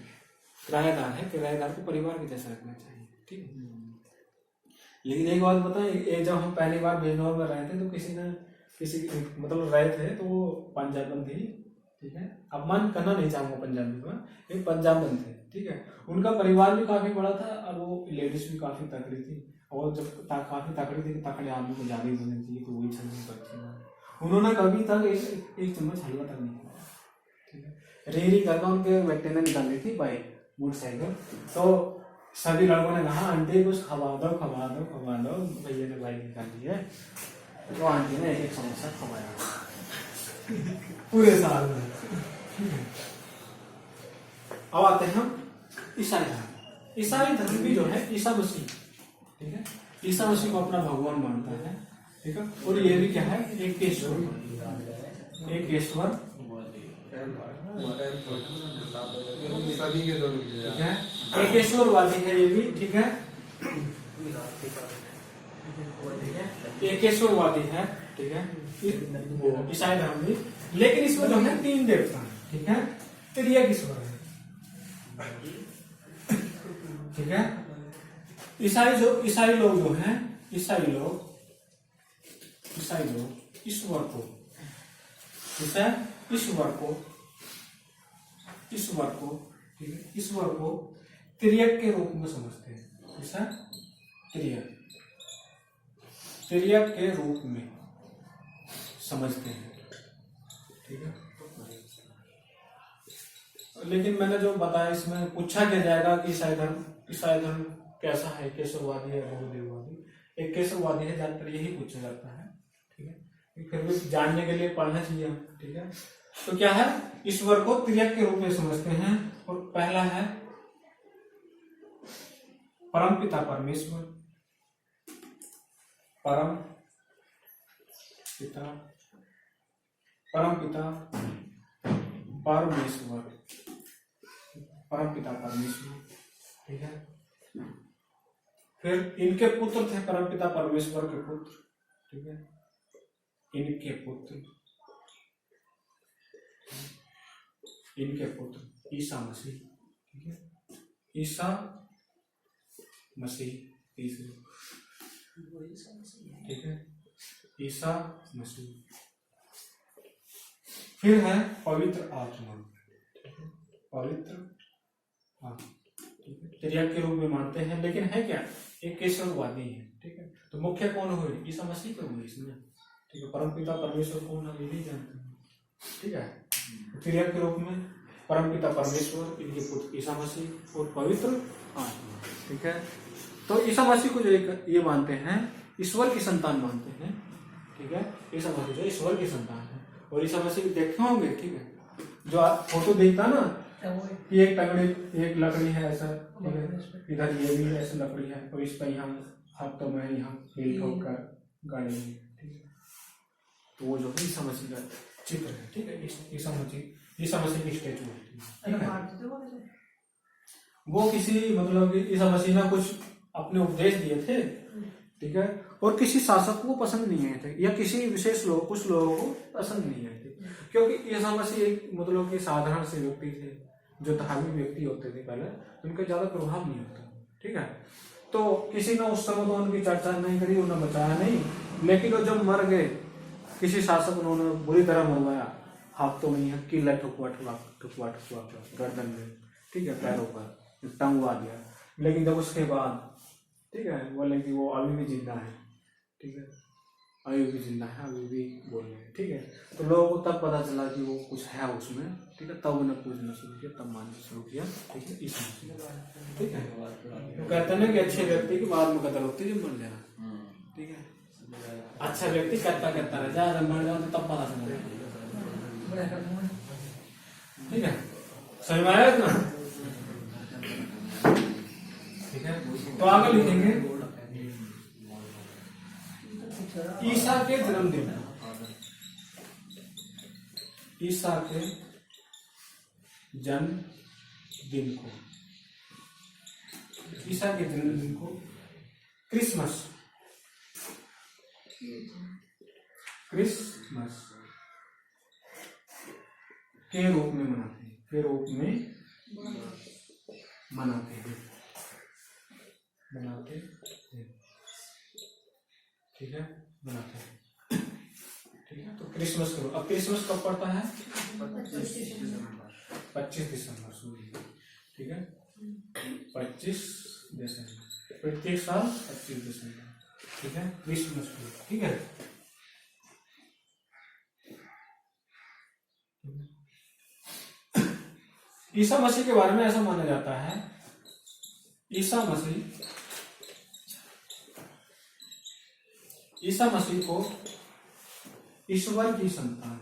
किराएदार है, किराएदार को परिवार के जैसा रखना चाहिए, ठीक है। लेकिन एक बात बताएं, जब हम पहली बार बिजनौर में रहे थे तो किसी मतलब रहे थे तो वो पंजाबन थी, ठीक है, अपमान करना नहीं चाहूंगा पंजाबी का, एक पंजाबन थे, ठीक है, उनका परिवार भी काफी बड़ा था और वो लेडीज भी काफी तकड़ी थी, और जब काफी तकड़ी थी, तकड़े आदमी को जाने देनी चाहिए, तो वही चलनी पड़ती है। उन्होंने कभी तक एक चम्मच हलवा तक नहीं खाया, ठीक है, रेरी करके उनके बेटे ने निकाली थी बाइक मोटरसाइकिल, तो सभी लड़कों ने कहा आंटी कुछ खवा दो, भैया ने बाइक निकाल ली है, तो आंटी ने 1-1 समोसा खवाया पूरे साल में। अब आते हैं हम ईसाई धर्म। ईसाई धर्म भी जो है ईसा मसीह, ठीक है, ईसा मसीह को अपना भगवान मानता है, ठीक है, और ये भी क्या है, एक ईश्वर, ठीक है, एक ईश्वरवादी है ये भी, ठीक है, एक ईश्वरवादी है, ठीक है, ईसाई धर्म भी। लेकिन इसमें जो है 3 देवता है, ठीक है, त्रिएक ईश्वर है, ठीक है। ईसाई लोग जो हैं, ईसाई लोग ईश्वर को, ठीक है, ईश्वर को त्रिएक के रूप में समझते हैं, त्रिएक के रूप में समझते हैं, ठीक है। लेकिन मैंने जो बताया इसमें पूछा क्या जाएगा कि ईसाई धर्म कैसा है, केशववादी है, बहुदेववादी। एक केशववादी है, ज्यादातर यही पूछा जाता है, ठीक है, फिर भी जानने के लिए पढ़ना चाहिए, ठीक है। तो क्या है, ईश्वर को त्रिएक के रूप में समझते हैं, और पहला है परमपिता परमेश्वर, परमपिता परमेश्वर, ठीक है। फिर इनके पुत्र थे, परमपिता परमेश्वर के पुत्र, ठीक है, इनके पुत्र ईसा मसीह, ठीक है, ईसा मसीह तीसरे, ठीक है, ईसा मसीह। फिर है पवित्र आत्मा, पवित्र आत्मा, ठीक है, त्रिएक के रूप में मानते हैं, लेकिन है क्या, एक केशववादी है, ठीक है। तो मुख्य कौन हुए? ईसा मसीह तो हुए इसमें, ठीक है। परमपिता परमेश्वर कौन है ये नहीं जानते, ठीक है। त्रिएक के रूप में परमपिता परमेश्वर, इनके पुत्र ईसा मसीह और पवित्र आत्मा, ठीक है। तो ईसा मसीह को जो ये मानते हैं, ईश्वर की संतान मानते हैं, ठीक है। ईसा मसीह जो ईश्वर की संतान है। और ईसा मसीह देखे होंगे, ठीक है, जो आप फोटो देखता ना कि एक तगड़ी एक लकड़ी है ऐसा, ठीक है, इधर ये भी ऐसी लकड़ी है और इस पर यहाँ हाथों में यहाँ हिल ठोक कर गाड़ी है, ठीक है। तो वो जो है ईसा मसीह का चित्र है, ठीक है। ईसा मसीह की स्टेचू है, ठीक है। वो किसी मतलब ईसा मसीह ने कुछ अपने उपदेश दिए थे, ठीक है, और किसी शासक को पसंद नहीं आए थे, या किसी विशेष लोग कुछ लोगों को पसंद नहीं आए थे, क्योंकि ईसा मसीह एक मतलब कि साधारण से व्यक्ति थे, जो धार्मिक व्यक्ति होते थे पहले, उनका ज्यादा प्रभाव नहीं होता, ठीक है। तो किसी ने उस समय तो उनकी चर्चा नहीं करी, उन्हें बचाया नहीं, लेकिन वो जब मर गए, किसी शासक उन्होंने बुरी तरह मरवाया, हाथों में किला ठुकवा गर्दन में, ठीक है, पैरों पर टंगवा दिया। लेकिन जब उसके बाद, ठीक है, बोले कि वो अभी भी जिंदा है, ठीक है, अभी भी जिंदा है, अभी भी बोल रहे हैं, ठीक है। तो लोगों को तब पता चला कि वो कुछ है उसमें, ठीक है। तब उन्हें पूछना शुरू किया, तब मानना शुरू किया, ठीक है, ईसा मसीह, ठीक है। तो कहते हैं कि अच्छे व्यक्ति की बाद में कदर होती है जब मर जाए, ठीक है। अच्छा व्यक्ति करता रह जाए, जब मर जाओ तो तब पता चला, ठीक है। समझ में आया ना, ठीक है। तो आगे लिखेंगे ईसा के जन्मदिन, ईसा के जन्मदिन को, ईसा के जन्मदिन को क्रिसमस के रूप में मनाते हैं, बनाते हैं, ठीक है, बनाते हैं, ठीक है। तो क्रिसमस करो। अब क्रिसमस कब पड़ता है? 25 दिसंबर, ठीक है, 25 दिसंबर, प्रत्येक साल 25 दिसंबर, ठीक है, क्रिसमस को, ठीक है। ईसा मसीह के बारे में ऐसा माना जाता है, ईसा मसीह को ईश्वर की संतान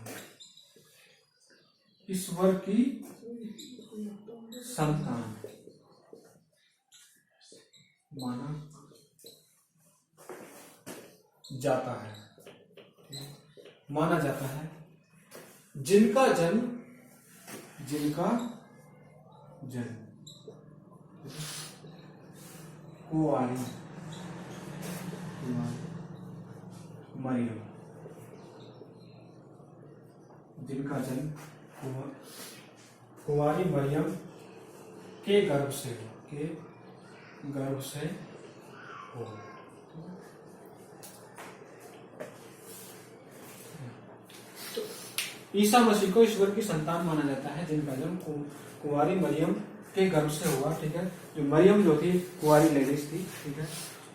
माना जाता है, जिनका जन्म कुंवारी मरियम, जिनका जन्म कुंवारी मरियम के गर्भ से हो। तो ईसा मसीह को ईश्वर की संतान माना जाता है, जिनका जन्म कुंवारी मरियम के गर्भ से हुआ, ठीक है। जो मरियम जो थी कुंवारी लेडीज थी, ठीक है।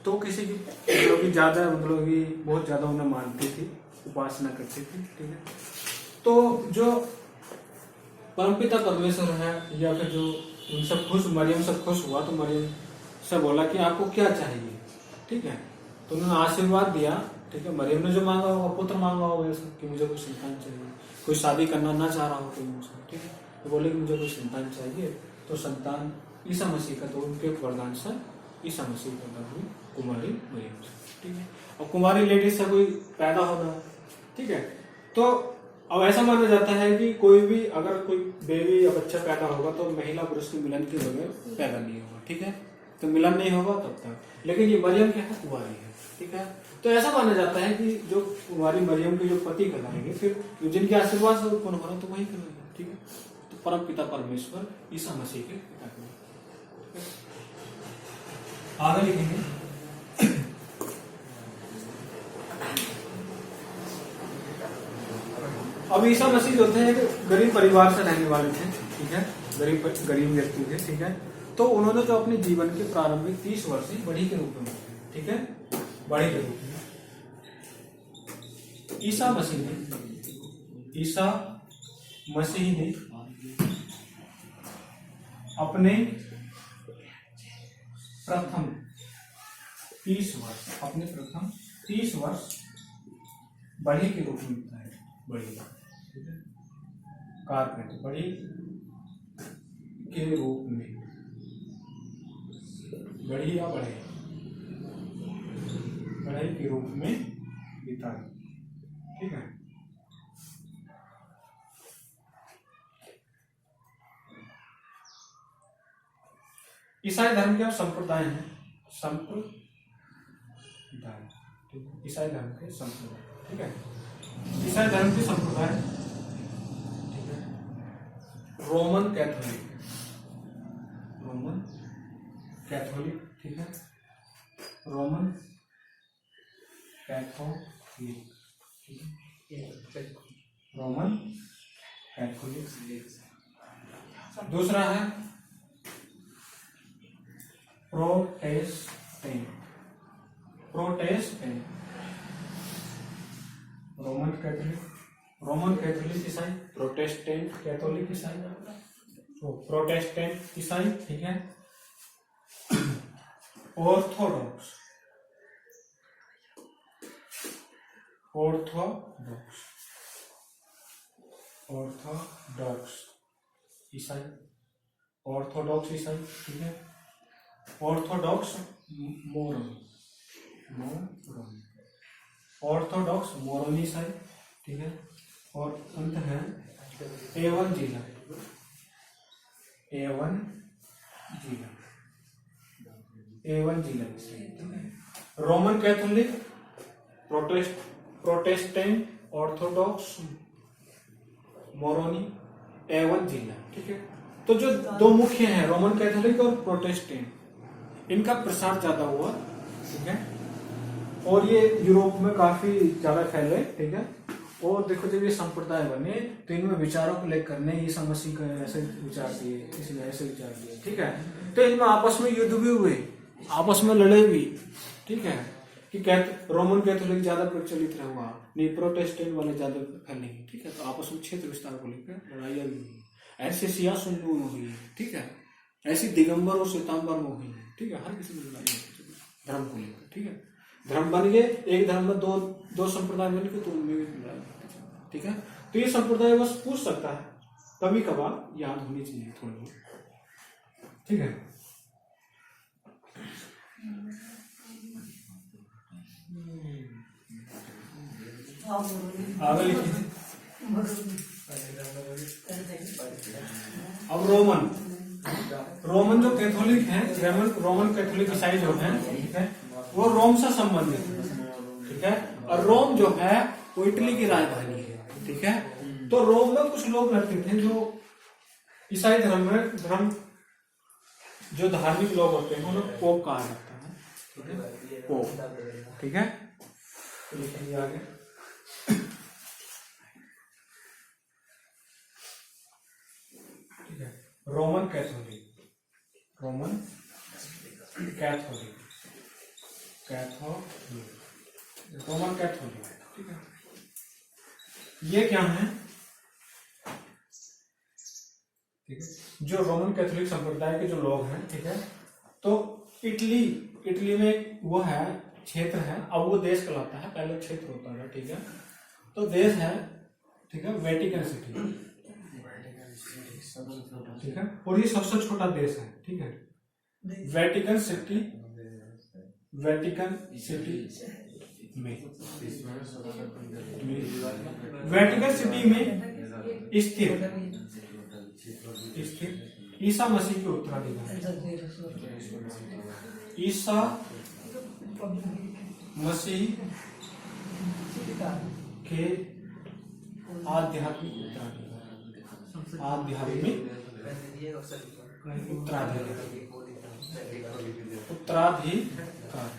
तो किसी की मतलब कि ज्यादा मतलब कि बहुत ज्यादा उन्हें मानती थी, उपासना करती थी, ठीक है। तो जो परमपिता परमेश्वर है, या फिर जो उनसे मरियम से खुश हुआ, तो मरियम से बोला कि आपको क्या चाहिए, ठीक है। तो उन्होंने आशीर्वाद दिया, ठीक है। मरियम ने जो मांगा होगा, पुत्र मांगा होगा कि मुझे कोई संतान चाहिए, कोई शादी करना ना चाह रहा हो कोई मुझसे, ठीक है। तो बोले कि मुझे कोई संतान चाहिए, तो संतान ईसा मसीह का, तो उनके वरदान से ईसा मसीह पैदा हुई कुमारी मरियम से, ठीक है। और कुमारी लेडीज से कोई पैदा होगा, ठीक है। तो अब ऐसा माना जाता है कि कोई भी अगर कोई बेबी या बच्चा पैदा होगा तो महिला पुरुष के मिलन के बगैर पैदा नहीं होगा, ठीक है। तो मिलन नहीं होगा तब तक। लेकिन ये मरियम क्या है? कुंवारी है, ठीक है। तो ऐसा माना जाता है कि जो कुंवारी मरियम के जो पति कहलाएंगे, फिर जिनके आशीर्वाद से उत्पन्न होना, तो वही कहलाएंगे, ठीक है। तो परम पिता परमेश्वर ईसा मसीह के पिता के, आगे लिखेंगे अब ईसा मसीह जो थे गरीब परिवार से रहने वाले थे, ठीक है, गरीब व्यक्ति थे, ठीक है। तो उन्होंने जो अपने जीवन के प्रारंभिक 30 वर्ष बढ़ी के रूप में, ठीक है, बढ़ी के रूप में ईसा मसीह ने अपने प्रथम 30 वर्ष बढ़ी के रूप में बिताए। बढ़ी, ठीक है, कारपेंटर, बढ़ी के रूप में, बढ़ी या बढ़े, बढ़ई के रूप में बिताए, ठीक है। ईसाई धर्म के अब संप्रदाय हैं, संप्रदाय, ठीक है, ईसाई धर्म के संप्रदाय, ठीक है, ईसाई धर्म के संप्रदाय, ठीक है, रोमन कैथोलिक, ठीक है, रोमन कैथोलिक, ठीक है, रोमन कैथोलिक। दूसरा है प्रोटेस्टेंट, रोमन कैथोलिक ईसाई, प्रोटेस्टेंट कैथोलिक ईसाई, तो प्रोटेस्टेंट ईसाई, ठीक है। ऑर्थोडॉक्स ईसाई, ऑर्थोडॉक्स ईसाई, ठीक है। ऑर्थोडॉक्स मोरोनी ईसाई, ठीक है। और अंत है evangelical, Roman Catholic, Protestant, Orthodox, Moroni, evangelical, ठीक है। तो जो दो मुख्य हैं, रोमन कैथोलिक और प्रोटेस्टेंट, इनका प्रसार ज्यादा हुआ, ठीक है, और ये यूरोप में काफी ज्यादा फैले, ठीक है। और देखो जब ये संप्रदाय बने तो इनमें विचारों को लेकर ने ईसा मसीह का ऐसे विचार दिए, इसने ऐसे विचार दिए, ठीक है। तो इनमें आपस में युद्ध भी हुए, आपस में लड़े भी, ठीक है, कि रोमन कैथोलिक ज्यादा प्रचलित हुआ, नहीं प्रोटेस्टेंट वाले ज्यादा फैले, ठीक है। तो आपस में क्षेत्र विस्तार को लेकर लड़ाइयाँ भी हुई, ऐसे सिया सुन्नू में हुई, ठीक है, ऐसी दिगंबर और श्वेतांबर में हुई, ठीक है। हर किसी में लड़ाई धर्म को लेकर, ठीक है। धर्म बन गए, एक धर्म में दो संप्रदाय बन गए तो उनमें भी लड़ाई, ठीक है। तो ये संप्रदाय बस पूछ सकता है, कभी कभार याद होनी चाहिए थोड़ी बहुत, ठीक है। आगे लिखिए। अब रोमन जो कैथोलिक हैं, रोमन कैथोलिक ईसाई जो हैं, ठीक है, वो रोम से संबंधित है, ठीक है। और रोम जो है वो इटली की राजधानी है, ठीक है। तो रोम में कुछ लोग रहते थे जो ईसाई धर्म जो धार्मिक लोग होते हैं उन्हें पोप कहा जाता है, ठीक है, पोप, ठीक है। तो लिखिए आगे, ठीक है। रोमन कैथोलिक, ठीक है। ये क्या है, ठीक है, जो रोमन कैथोलिक संप्रदाय के जो लोग हैं, ठीक है। तो इटली में वो है, क्षेत्र है, अब वो देश कहलाता है, पहले क्षेत्र होता है, ठीक है। तो देश है, ठीक है, वेटिकन सिटी, ठीक है, और ये सबसे छोटा देश है, ठीक है। वेटिकन सिटी में स्थित ईसा मसीह के उत्तराधिकारी, ईसा मसीह के आध्यात्मिक उत्तराधिकार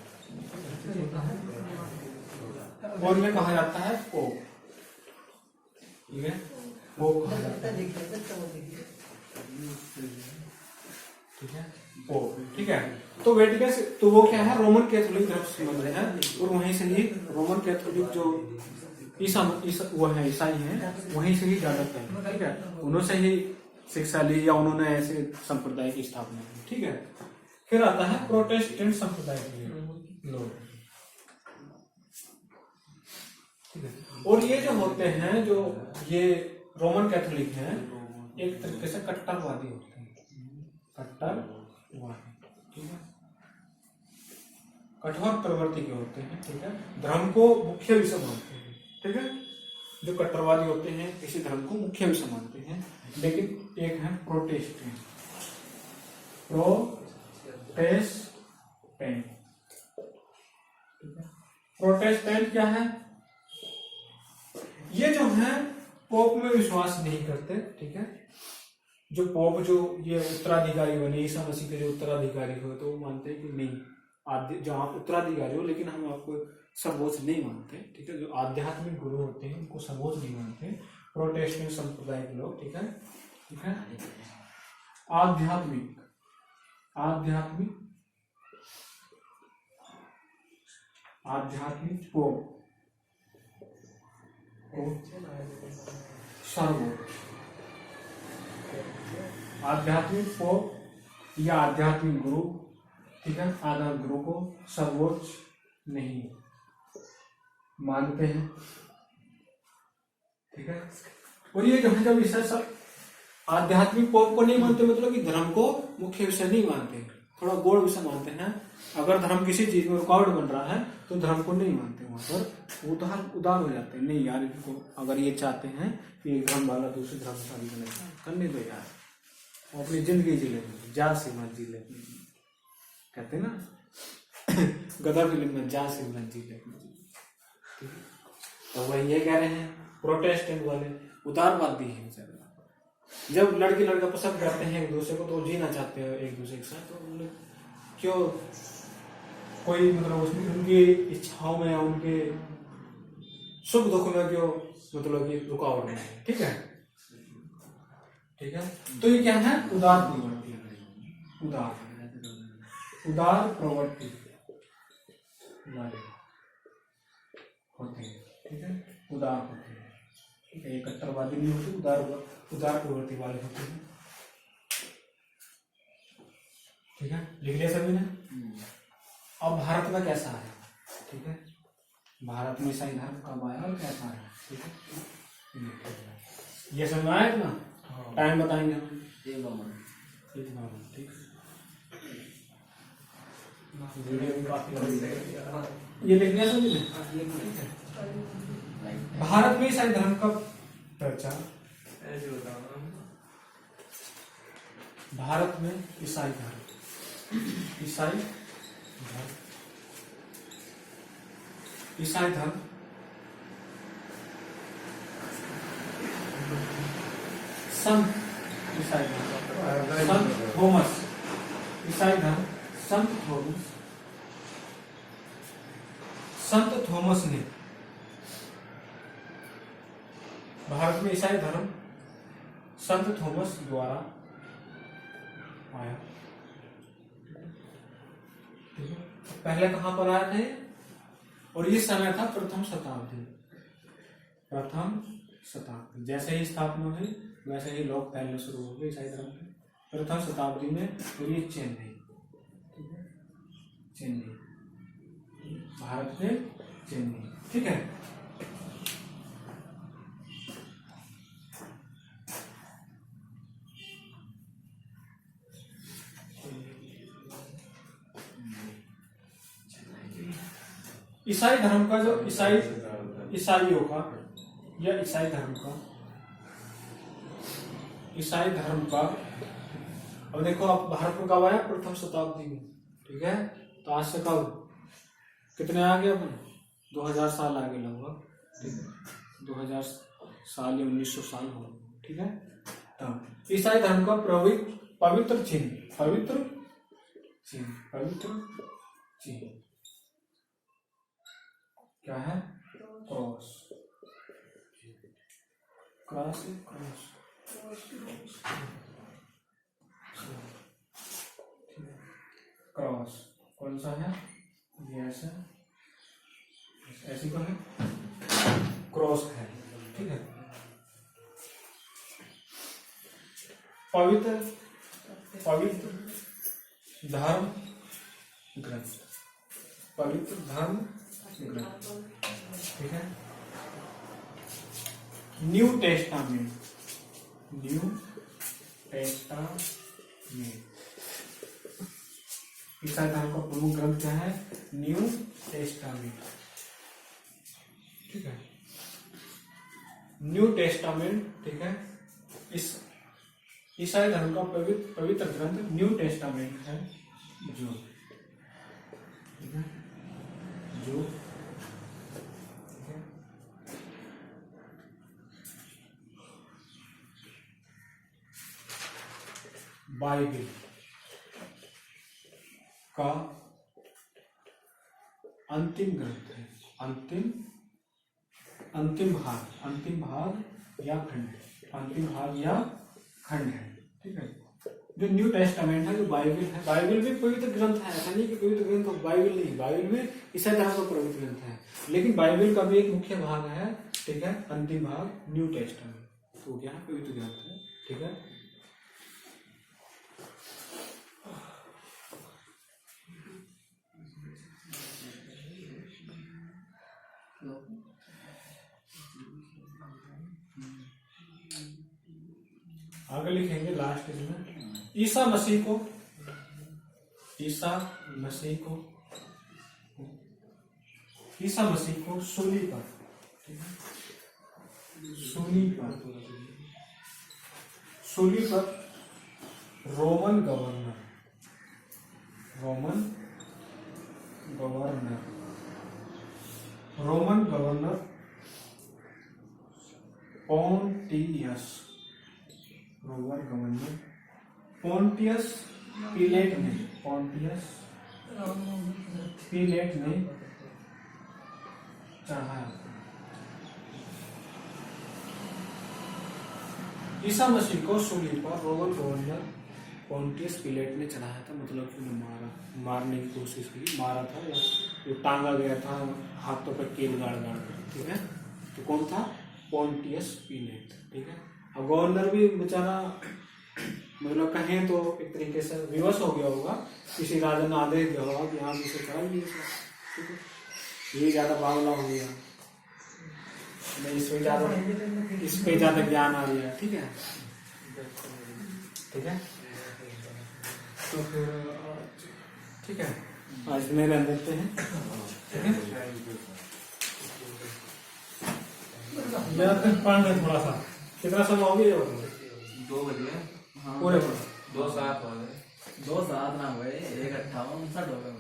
और में कहा जाता है पोप, ठीक है, पोप कहा जाता है, ठीक है। वेटिकन तो वो क्या है, रोमन कैथोलिक धर्म से संबंध है, और वहीं से ही रोमन कैथोलिक जो वो है ईसाई हैं, वहीं से ही डेवलप है, ठीक है, उन्होंने ही शिक्षा ली या उन्होंने ऐसे संप्रदाय की स्थापना की, ठीक है। फिर आता है प्रोटेस्टेंट संप्रदाय के लोग, ठीक है। और ये जो होते हैं, जो ये रोमन कैथोलिक हैं, एक तरीके से कट्टरवादी होते हैं, कट्टरवादी, ठीक है, कठोर प्रवृत्ति के होते हैं, ठीक है, धर्म को मुख्य विषय मानते हैं, ठीक है। जो कट्टरवादी होते हैं किसी धर्म को मुख्य विषय मानते हैं। लेकिन एक है प्रोटेस्टेंट, प्रोटेस्टेंट क्या है, ये जो है पोप में विश्वास नहीं करते, ठीक है। जो पोप जो ये उत्तराधिकारी बने, ईसा मसीह के जो उत्तराधिकारी हो, तो वो मानते हैं कि नहीं, जो आप उत्तराधिकारी हो लेकिन हम आपको सर्वोच्च नहीं मानते, ठीक है। जो आध्यात्मिक गुरु होते हैं उनको सर्वोच्च नहीं मानते प्रोटेस्टेंट संप्रदाय के लोग, ठीक है, ठीक है। आध्यात्मिक पोप सर्वोच्च, आध्यात्मिक पोप या आध्यात्मिक गुरु, ठीक है, आध्यात्मिक गुरु को सर्वोच्च नहीं मानते हैं, ठीक है। और ये जो है, जब विषय सब आध्यात्मिक पोप को नहीं मानते, मतलब कि धर्म को मुख्य विषय नहीं मानते, थोड़ा गौण विषय मानते हैं। अगर धर्म किसी चीज में रुकावट बन रहा है तो धर्म को नहीं मानते, वहां पर उदार हो जाते हैं, नहीं यार इनको, अगर ये चाहते हैं कि एक धर्म वाला दूसरे धर्म शादी करने दो यार, वो अपनी जिंदगी जी ले, जा से मत जी ले, कहते ना गदर फिल्म में, जा से मत जी ले, तो वही ये कह रहे हैं प्रोटेस्टेंट वाले, उदारवादी है। जब लड़की लड़का पसंद करते हैं एक दूसरे को, तो जीना चाहते हैं एक दूसरे के साथ, तो क्यों कोई मतलब उसमें उनकी इच्छाओं में, उनके सुख दुख में क्यों मतलब कि रुकावट नहीं है, ठीक है, ठीक है। तो ये क्या है, उदार प्रवृत्ति, उदार प्रवृत्ति होते हैं, ठीक है, उदार होते हैं, ठीक है। ये कट्टरवादी नहीं होते, उदार प्रवृत्ति वाले होते हैं, ठीक है। लिख लिया सभी ने। अब भारत में कैसा है, ठीक है, भारत में ईसाई धर्म कब आया और कैसा है, ठीक है, ये समझ आया ना। टाइम बताएंगे हम, ठीक, ये लिख लिया सभी ने। भारत में ईसाई धर्म का प्रचार, भारत में ईसाई धर्म संत ईसाई धर्म, संत थॉमस ईसाई धर्म, संत थॉमस ने भारत में ईसाई धर्म संत थॉमस द्वारा आया, पहले कहां पर आया थे, और ये समय था प्रथम शताब्दी। जैसे ही स्थापना हुई वैसे ही लोग फैलने शुरू हो गए ईसाई धर्म के, प्रथम शताब्दी में। और ये चेन्नई, ठीक है, चेन्नई, भारत में चेन्नई, ठीक है। ईसाई धर्म का जो ईसाइयों का या ईसाई धर्म का अब देखो, आप भारत में कब आया, प्रथम शताब्दी में, ठीक है। तो आज से कब कितने आगे, अपन 2000 साल आगे लगभग, ठीक है, 2000 साल या 1900 साल हो, ठीक है। तो ईसाई धर्म का पवित्र चिन्ह क्या है, क्रॉस, क्रॉस कौन सा है, ये ऐसा ऐसी को है, क्रॉस है, ठीक है। पवित्र पवित्र धर्म ग्रंथ, पवित्र धर्म ग्रंथ, ठीक है। न्यू टेस्टामेंट, न्यू टेस्टामेंट, ईसाई धर्म का प्रमुख ग्रंथ क्या है, न्यू टेस्टामेंट, ठीक है। न्यू टेस्टामेंट, ठीक है। इस ईसाई धर्म का पवित्र ग्रंथ न्यू टेस्टामेंट है, जो, ठीक है, जो, ठीक है। बाइबल का अंतिम ग्रंथ है, अंतिम भाग या खंड, अंतिम भाग या खंड है, ठीक है। जो न्यू टेस्टामेंट है, जो बाइबल है, बाइबल भी पवित्र ग्रंथ है, ऐसा नहीं कि पवित्र ग्रंथ तो बाइबल नहीं, बाइबल में इसी तरह का पवित्र ग्रंथ है, लेकिन बाइबल का भी एक मुख्य भाग है, ठीक है, अंतिम भाग न्यू टेस्टामेंट, तो क्या है, पवित्र ग्रंथ है, ठीक है। आगे लिखेंगे लास्ट इसमें, ईसा मसीह को सूली पर, सूली पर रोमन गवर्नर पोंटियस पिलेट ने चढ़ाया। ईसा मसीह को सूली पर रोमन गवर्नर पोंटियस पिलेट ने चढ़ाया था, मतलब कि मारने की कोशिश की, मारा था या जो टांगा गया था हाथों पर कील गाड़ कर, ठीक है। तो कौन था, पोंटियस पिलेट, ठीक है। अब गवर्नर भी बेचारा, मतलब कहें तो एक तरीके से विवश हो गया होगा, किसी राजा ने आदेश दिया होगा कि हाँ इसे चढ़ाइए, ठीक है। ये ज्यादा बावला हो गया, इस पे ज्यादा ज्ञान आ गया, ठीक है, ठीक है। तो फिर ठीक है, आज में रहने देते हैं, ठीक है। पढ़ लें थोड़ा सा, कितना समय हो गया, 2 बजे पूरे 2:07 हो गए, 2:07 ना हुए, 1:58 हो गए,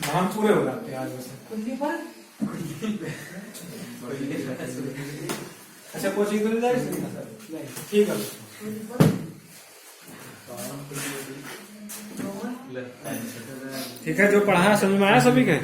हम पूरे हो जाते हैं आज वैसे। अच्छा कोचिंग तो नहीं जाए, ठीक है, ठीक है। जो पढ़ा समझ में आया सभी के?